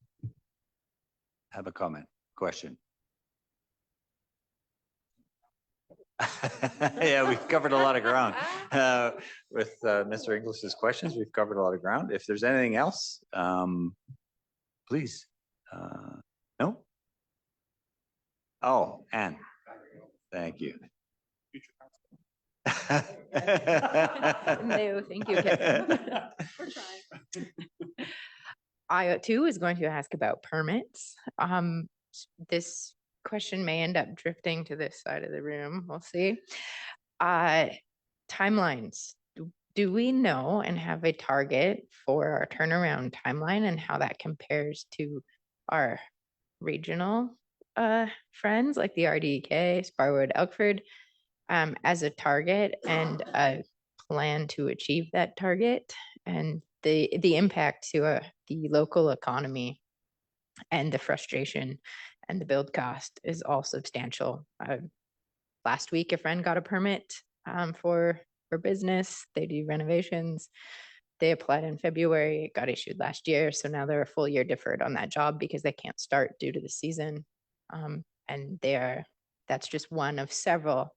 have a comment, question? Yeah, we've covered a lot of ground with Mr. English's questions. We've covered a lot of ground. If there's anything else, please. No? Oh, Anne. Thank you. No, thank you, Kevin. I too is going to ask about permits. This question may end up drifting to this side of the room. We'll see. Timelines. Do we know and have a target for our turnaround timeline and how that compares to our regional friends like the RDK, Sparwood, Elkford, as a target and a plan to achieve that target, and the impact to the local economy and the frustration and the build cost is all substantial. last week, a friend got a permit for business. They do renovations. They applied in February, it got issued last year. So now they're a full year deferred on that job because they can't start due to the season. And that's just one of several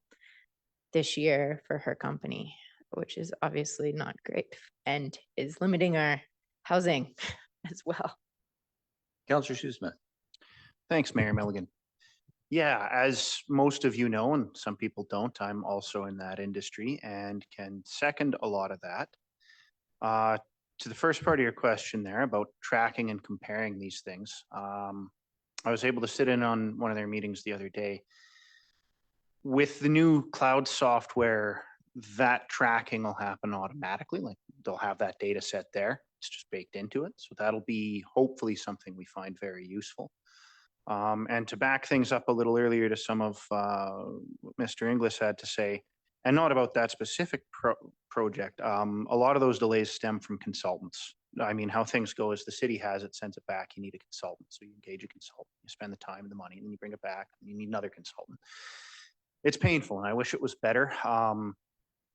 this year for her company, which is obviously not great and is limiting our housing as well. Councillor Shoesmith. Thanks, Mayor Milligan. Yeah, as most of you know, and some people don't, I'm also in that industry and can second a lot of that. To the first part of your question there about tracking and comparing these things, I was able to sit in on one of their meetings the other day. With the new cloud software, that tracking will happen automatically. Like they'll have that data set there. It's just baked into it. So that'll be hopefully something we find very useful. And to back things up a little earlier to some of what Mr. Inglis had to say, and not about that specific project, a lot of those delays stem from consultants. I mean, how things go is the city has it, sends it back, you need a consultant. So you engage a consultant, you spend the time and the money, and then you bring it back, and you need another consultant. It's painful, and I wish it was better.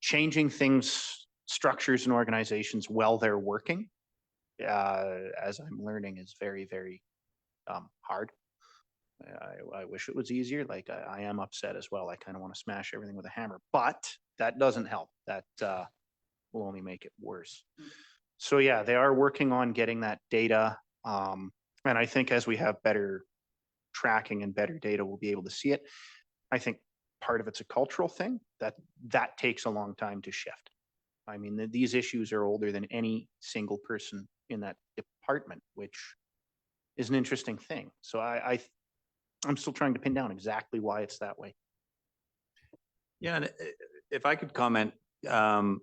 Changing things, structures and organizations while they're working, as I'm learning, is very, very hard. I wish it was easier. Like I am upset as well. I kind of want to smash everything with a hammer, but that doesn't help. That will only make it worse. So yeah, they are working on getting that data. And I think as we have better tracking and better data, we'll be able to see it. I think part of it's a cultural thing that takes a long time to shift. I mean, these issues are older than any single person in that department, which is an interesting thing. So I'm still trying to pin down exactly why it's that way. Yeah, and if I could comment, I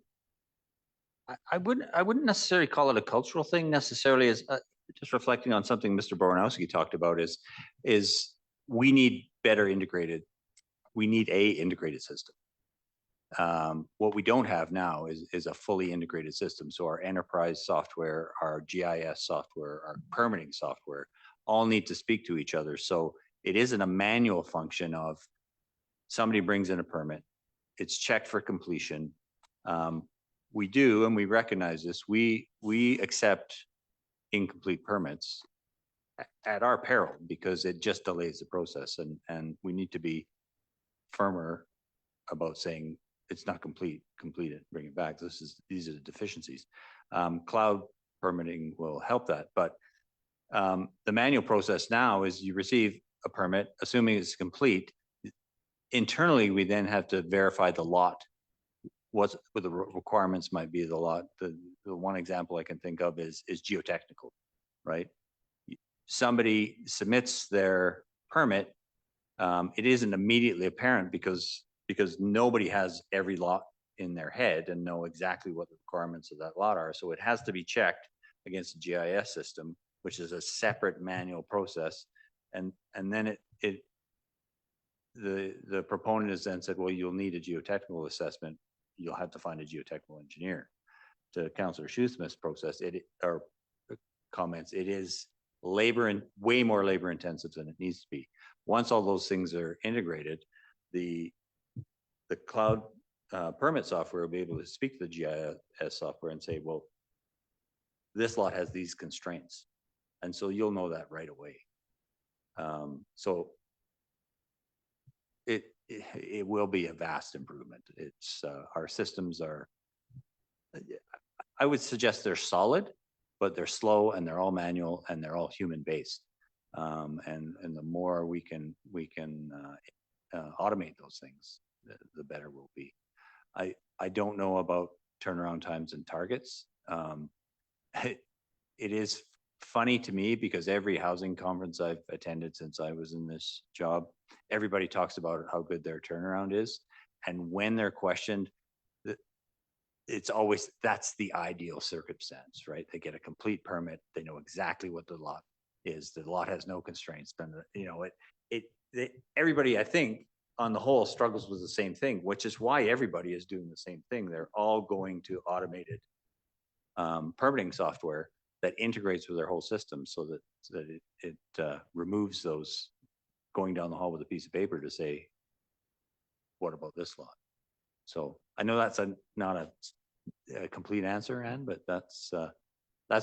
wouldn't necessarily call it a cultural thing necessarily. As just reflecting on something Mr. Boranowski talked about is we need better integrated. We need a integrated system. What we don't have now is a fully integrated system. So our enterprise software, our GIS software, our permitting software, all need to speak to each other. So it isn't a manual function of somebody brings in a permit, it's checked for completion. We do, and we recognize this, we accept incomplete permits at our peril because it just delays the process, and we need to be firmer about saying it's not complete it, bring it back. These are the deficiencies. Cloud permitting will help that, but the manual process now is you receive a permit, assuming it's complete. Internally, we then have to verify the lot, what the requirements might be of the lot. The one example I can think of is geotechnical, right? Somebody submits their permit, it isn't immediately apparent because nobody has every lot in their head and know exactly what the requirements of that lot are. So it has to be checked against the GIS system, which is a separate manual process. And then the proponent has then said, well, you'll need a geotechnical assessment. You'll have to find a geotechnical engineer. To Councillor Shoesmith's process, comments, it is labor and way more labor intensive than it needs to be. Once all those things are integrated, the cloud permit software will be able to speak to the GIS software and say, well, this lot has these constraints. And so you'll know that right away. So it will be a vast improvement. It's our systems are, I would suggest they're solid, but they're slow and they're all manual and they're all human based. And the more we can automate those things, the better we'll be. I don't know about turnaround times and targets. It is funny to me because every housing conference I've attended since I was in this job, everybody talks about how good their turnaround is. And when they're questioned, it's always, that's the ideal circumstance, right? They get a complete permit. They know exactly what the lot is. The lot has no constraints. Then, everybody, I think, on the whole, struggles with the same thing, which is why everybody is doing the same thing. They're all going to automated permitting software that integrates with their whole system, so that it removes those going down the hall with a piece of paper to say, what about this lot? So I know that's not a complete answer, Ann, but that's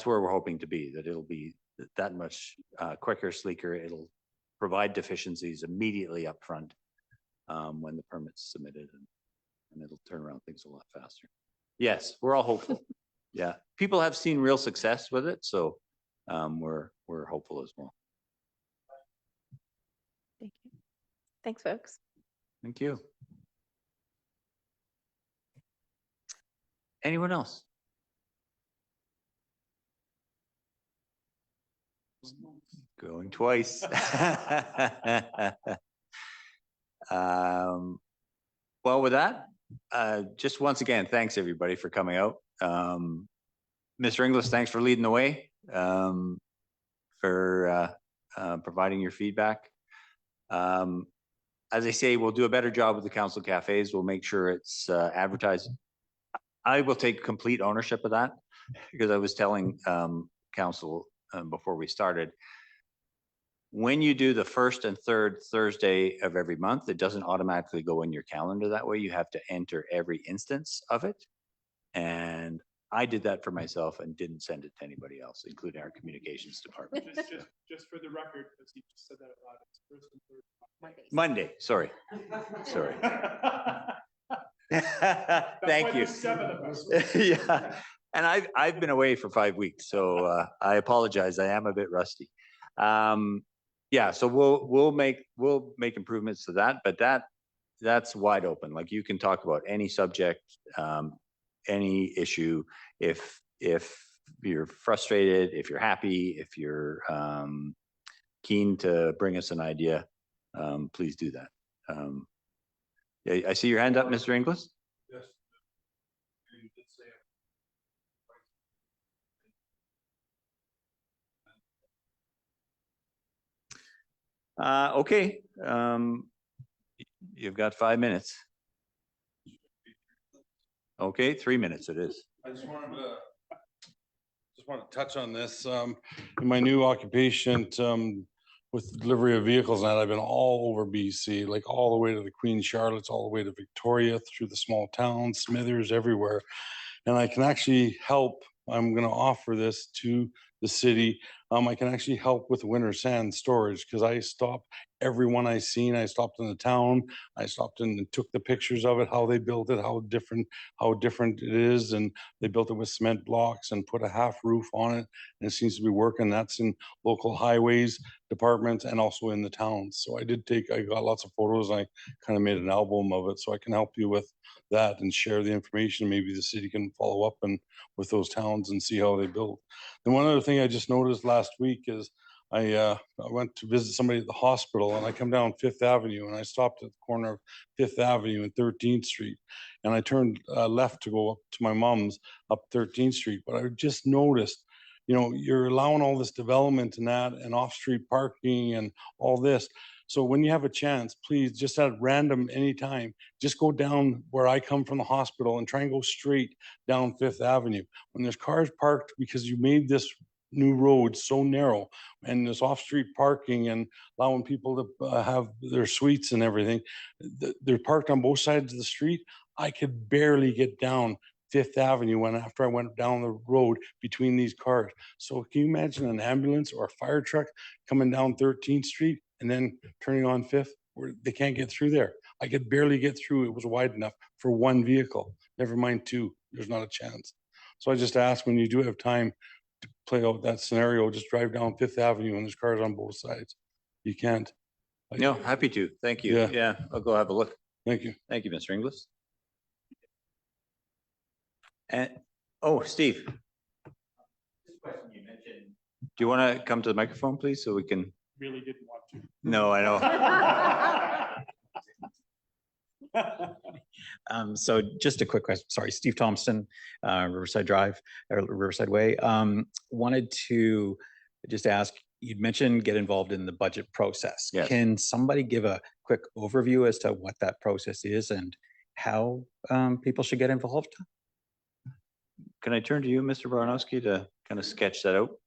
where we're hoping to be, that it'll be that much quicker, sleeker. It'll provide deficiencies immediately up front when the permit's submitted, and it'll turn around things a lot faster. Yes, we're all hopeful. Yeah, people have seen real success with it, so we're hopeful as well. Thank you. Thanks, folks. Thank you. Anyone else? Going twice. Well, with that, just once again, thanks everybody for coming out. Mr. Inglis, thanks for leading the way, for providing your feedback. As I say, we'll do a better job with the council cafes. We'll make sure it's advertised. I will take complete ownership of that, because I was telling council before we started, when you do the first and third Thursday of every month, it doesn't automatically go in your calendar that way. You have to enter every instance of it. And I did that for myself and didn't send it to anybody else, including our communications department. Just for the record, because he just said that a lot, it's first and third. Monday, sorry. Sorry. Thank you. 7 of us. Yeah, and I've been away for 5 weeks, so I apologize. I am a bit rusty. Yeah, so we'll make improvements to that, but that's wide open. Like, you can talk about any subject, any issue. If you're frustrated, if you're happy, if you're keen to bring us an idea, please do that. Yeah, I see your hand up, Mr. Inglis. Yes. Okay, you've got 5 minutes. Okay, 3 minutes it is. I just want to touch on this. In my new occupation, with delivery of vehicles, and I've been all over BC, like all the way to the Queen Charlotte's, all the way to Victoria, through the small towns, Smithers, everywhere. And I can actually help. I'm going to offer this to the city. I can actually help with winter sand storage, because I stopped everyone I seen. I stopped in the town. I stopped and took the pictures of it, how they built it, how different it is. And they built it with cement blocks and put a half roof on it. And it seems to be working. That's in local highways departments and also in the towns. So I got lots of photos. I kind of made an album of it, so I can help you with that and share the information. Maybe the city can follow up and with those towns and see how they build. And one other thing I just noticed last week is I went to visit somebody at the hospital, and I come down Fifth Avenue, and I stopped at the corner of Fifth Avenue and 13th Street, and I turned left to go up to my mom's up 13th Street. But I just noticed, you're allowing all this development and that, and off-street parking and all this. So when you have a chance, please, just at random anytime, just go down where I come from the hospital and try and go straight down Fifth Avenue. When there's cars parked, because you made this new road so narrow, and there's off-street parking and allowing people to have their suites and everything, they're parked on both sides of the street. I could barely get down Fifth Avenue after I went down the road between these cars. So can you imagine an ambulance or a fire truck coming down 13th Street and then turning on Fifth, where they can't get through there? I could barely get through. It was wide enough for one vehicle, never mind two. There's not a chance. So I just ask, when you do have time to play out that scenario, just drive down Fifth Avenue and there's cars on both sides. You can't. No, happy to. Thank you. Yeah. Yeah, I'll go have a look. Thank you. Thank you, Mr. Inglis. And, Steve. This question you mentioned. Do you want to come to the microphone, please, so we can? Really didn't want to. No, I know. So just a quick question. Sorry, Steve Thompson, Riverside Drive, or Riverside Way. Wanted to just ask, you'd mentioned get involved in the budget process. Yes. Can somebody give a quick overview as to what that process is and how people should get involved? Can I turn to you, Mr. Baranowski, to kind of sketch that out?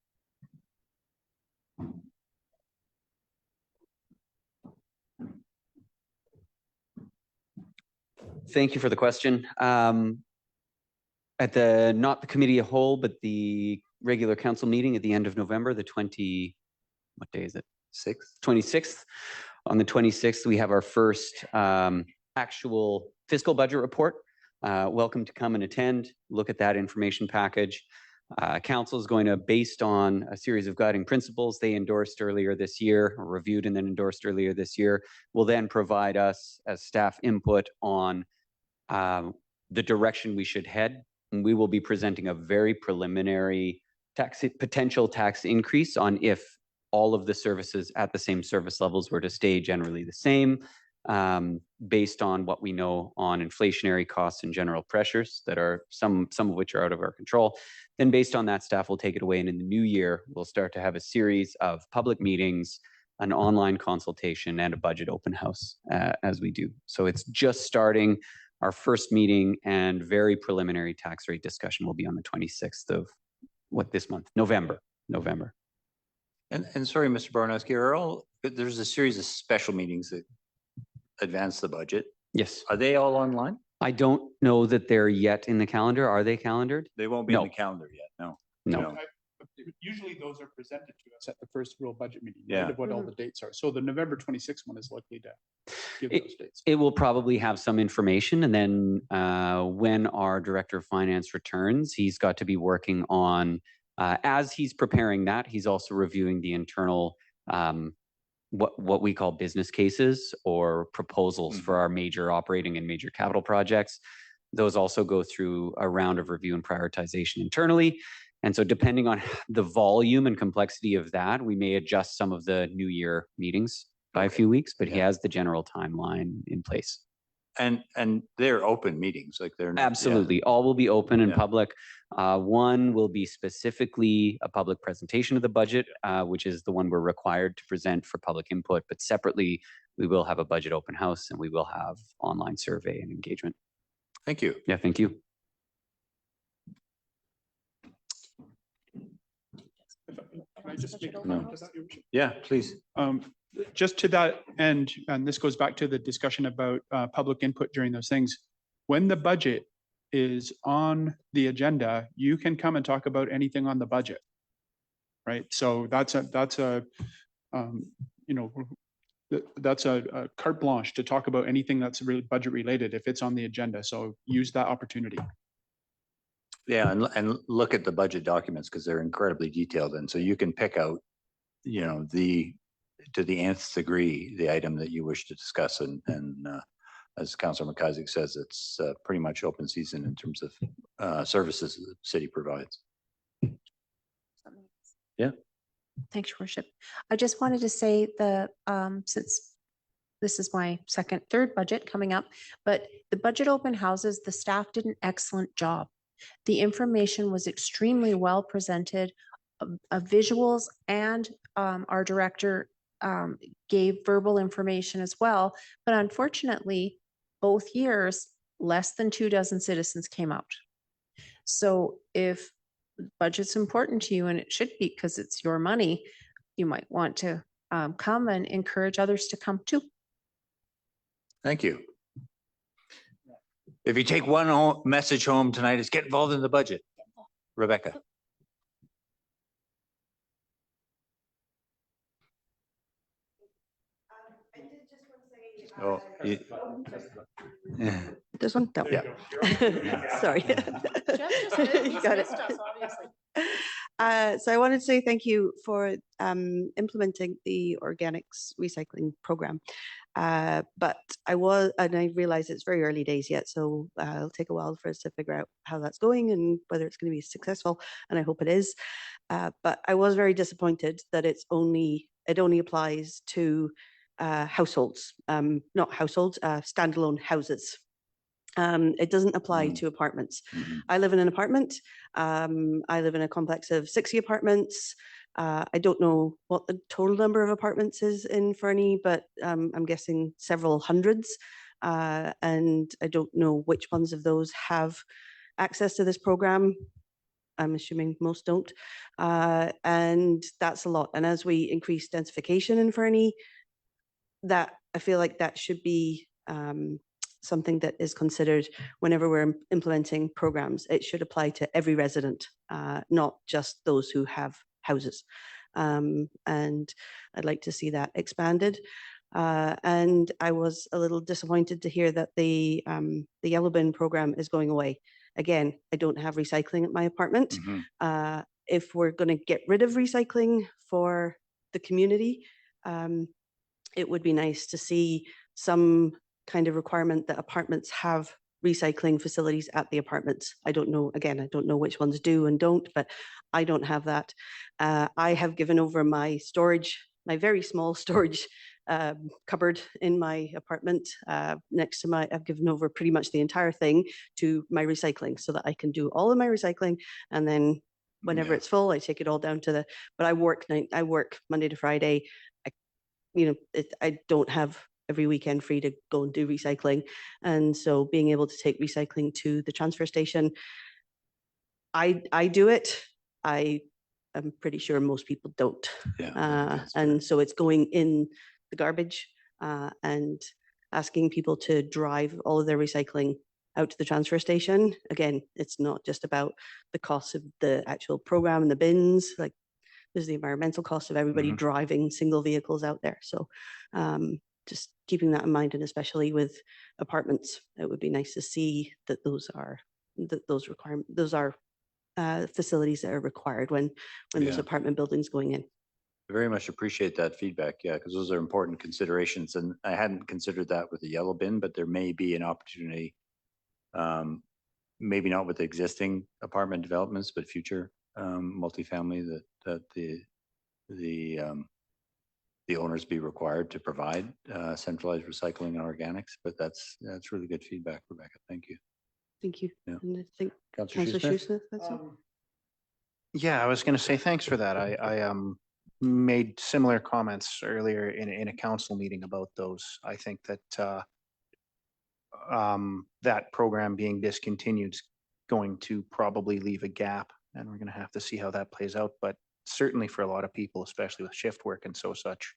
Thank you for the question. At the, not the committee a whole, but the regular council meeting at the end of November, the 20, what day is it? 26th. On the 26th, we have our first actual fiscal budget report. Welcome to come and attend, look at that information package. Council is going to, based on a series of guiding principles they endorsed earlier this year, or reviewed and then endorsed earlier this year, will then provide us as staff input on the direction we should head. And we will be presenting a very preliminary potential tax increase on if all of the services at the same service levels were to stay generally the same, based on what we know on inflationary costs and general pressures that are some of which are out of our control. Then based on that, staff will take it away, and in the new year, we'll start to have a series of public meetings, an online consultation, and a budget open house as we do. So it's just starting. Our first meeting and very preliminary tax rate discussion will be on the 26th of this month, November. And sorry, Mr. Barnowski, there's a series of special meetings that advance the budget. Yes. Are they all online? I don't know that they're yet in the calendar. Are they calendared? They won't be in the calendar yet. No. Usually those are presented to us at the first real budget meeting. Yeah. Of what all the dates are. So the November 26th one is likely to give those dates. It will probably have some information, and then when our director of finance returns, he's got to be working on, as he's preparing that, he's also reviewing the internal, what we call business cases or proposals for our major operating and major capital projects. Those also go through a round of review and prioritization internally. And so depending on the volume and complexity of that, we may adjust some of the new year meetings by a few weeks, but he has the general timeline in place. And they're open meetings, like they're absolutely all will be open and public. One will be specifically a public presentation of the budget, which is the one we're required to present for public input. But separately, we will have a budget open house and we will have online survey and engagement. Thank you. Yeah, thank you. Can I just make a No. comment to that, Your Worship? Yeah, please. Just to that end, and this goes back to the discussion about public input during those things. When the budget is on the agenda, you can come and talk about anything on the budget, right? So that's a carte blanche to talk about anything that's really budget related if it's on the agenda. So use that opportunity. Yeah, and look at the budget documents because they're incredibly detailed, and so you can pick out, to the nth degree, the item that you wish to discuss. And as Councillor McIsaac says, it's pretty much open season in terms of services the city provides. Yeah. Thanks, Your Worship. I just wanted to say since this is my third budget coming up, but the budget open houses, the staff did an excellent job. The information was extremely well presented, visuals, and our director gave verbal information as well. But unfortunately, both years, less than 24 citizens came out. So if budget's important to you, and it should be because it's your money, you might want to come and encourage others to come too. Thank you. If you take one message home tonight, it's get involved in the budget. Rebecca. Oh, yeah. This one? No. Yeah. Sorry. You got it. So I wanted to say thank you for implementing the organics recycling program. But I realize it's very early days yet, so it'll take a while for us to figure out how that's going and whether it's going to be successful, and I hope it is. But I was very disappointed that it only applies to households, not households, standalone houses. It doesn't apply to apartments. I live in an apartment. I live in a complex of 60 apartments. I don't know what the total number of apartments is in Fernie, but I'm guessing several hundreds. And I don't know which ones of those have access to this program. I'm assuming most don't. And that's a lot. And as we increase densification in Fernie, that I feel like that should be something that is considered whenever we're implementing programs. It should apply to every resident, not just those who have houses. And I'd like to see that expanded. And I was a little disappointed to hear that the yellow bin program is going away. Again, I don't have recycling at my apartment. Mhm. If we're going to get rid of recycling for the community, it would be nice to see some kind of requirement that apartments have recycling facilities at the apartments. I don't know, again, I don't know which ones do and don't, but I don't have that. I have given over my storage, my very small storage cupboard in my apartment next to I've given over pretty much the entire thing to my recycling so that I can do all of my recycling, and then whenever it's full, I take it all down to but I work Monday to Friday. I don't have every weekend free to go and do recycling. And so being able to take recycling to the transfer station, I do it. I'm pretty sure most people don't. Yeah. And so it's going in the garbage and asking people to drive all of their recycling out to the transfer station. Again, it's not just about the cost of the actual program and the bins, like there's the environmental cost of everybody driving single vehicles out there. So just keeping that in mind, and especially with apartments, it would be nice to see that those are facilities that are required when there's apartment buildings going in. Very much appreciate that feedback. Yeah, because those are important considerations, and I hadn't considered that with the yellow bin, but there may be an opportunity. Maybe not with existing apartment developments, but future multifamily that the owners be required to provide centralized recycling and organics. But that's really good feedback, Rebecca. Thank you. Thank you. Yeah. And I think Councillor Councillor Shoesmith? Shoesmith, that's all. Yeah, I was going to say thanks for that. I made similar comments earlier in a council meeting about those. I think that that program being discontinued is going to probably leave a gap, and we're going to have to see how that plays out. But certainly for a lot of people, especially with shift work and such,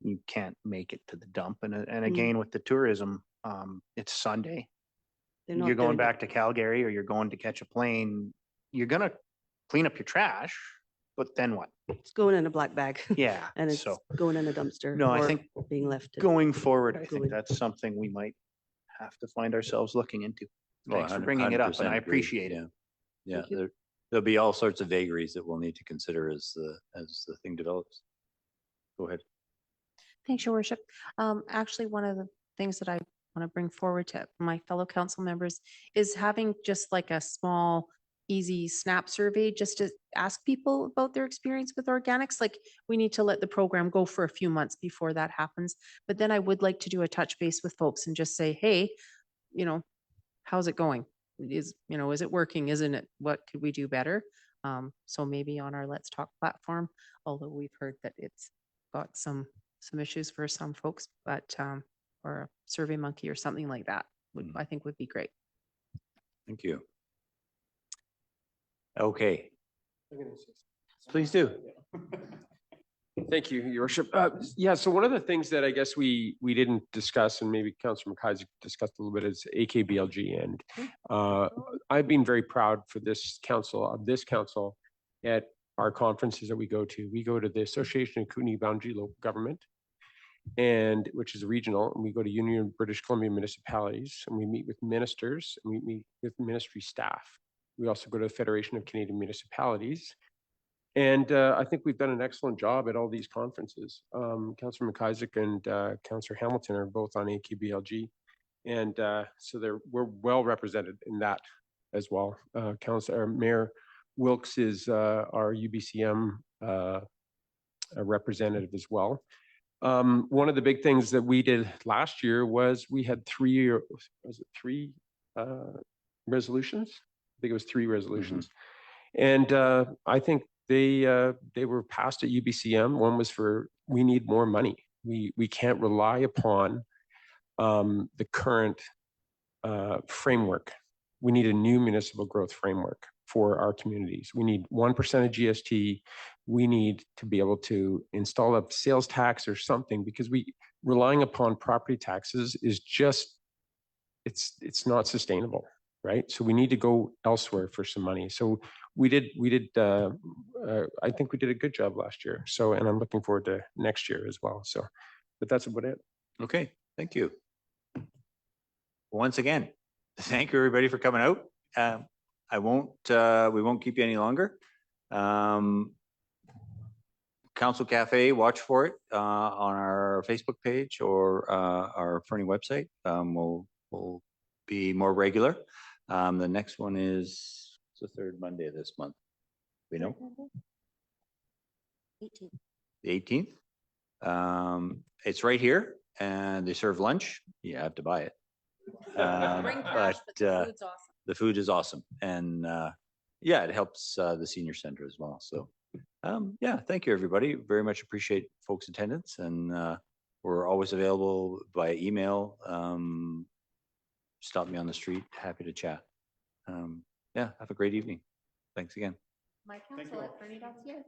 you can't make it to the dump. And again, with the tourism, it's Sunday. You're going back to Calgary or you're going to catch a plane. You're going to clean up your trash, but then what? It's going in a black bag. Yeah. And it's going in a dumpster. No, I or think being left. going forward, I think that's something we might have to find ourselves looking into. Thanks for bringing it up, and I appreciate it. Yeah, there'll be all sorts of vagaries that we'll need to consider as the thing develops. Go ahead. Thanks, Your Worship. Actually, one of the things that I want to bring forward to my fellow council members is having just like a small, easy snap survey, just to ask people about their experience with organics. Like, we need to let the program go for a few months before that happens. But then I would like to do a touch base with folks and just say, hey, how's it going? Is it working? Isn't it? What could we do better? So maybe on our Let's Talk platform, although we've heard that it's got some issues for some folks, but or a Survey Monkey or something like that I think would be great. Thank you. Okay. Please do. Thank you, Your Worship. Yeah, so one of the things that I guess we didn't discuss, and maybe Councillor McIsaac discussed a little bit, is AKBLG. And I've been very proud for this council at our conferences that we go to. We go to the Association of Kootenay-Boundary Local Government, and which is regional, and we go to Union British Columbia municipalities, and we meet with ministers, and we meet with ministry staff. We also go to the Federation of Canadian Municipalities. And I think we've done an excellent job at all these conferences. Councillor McIsaac and Councillor Hamilton are both on AKBLG. And so we're well represented in that as well. Mayor Wilkes is our UBCM representative as well. One of the big things that we did last year was we had three resolutions? I think it was 3 resolutions. And I think they were passed at UBCM. One was for, we need more money. We can't rely upon the current framework. We need a new municipal growth framework for our communities. We need 1% of GST. We need to be able to install a sales tax or something, because relying upon property taxes is just it's not sustainable, right? So we need to go elsewhere for some money. So I think we did a good job last year. So, and I'm looking forward to next year as well. So, but that's about it. Okay, thank you. Once again, thank you everybody for coming out. We won't keep you any longer. Council Cafe, watch for it on our Facebook page or our Fernie website. We'll be more regular. The next one is the third Monday of this month. We know? 18th. The 18th. It's right here and they serve lunch. You have to buy it. The food is awesome. And yeah, it helps the senior center as well. So yeah, thank you, everybody. Very much appreciate folks' attendance, and we're always available by email. Stop me on the street. Happy to chat. Yeah, have a great evening. Thanks again. My council at Fernie.ca.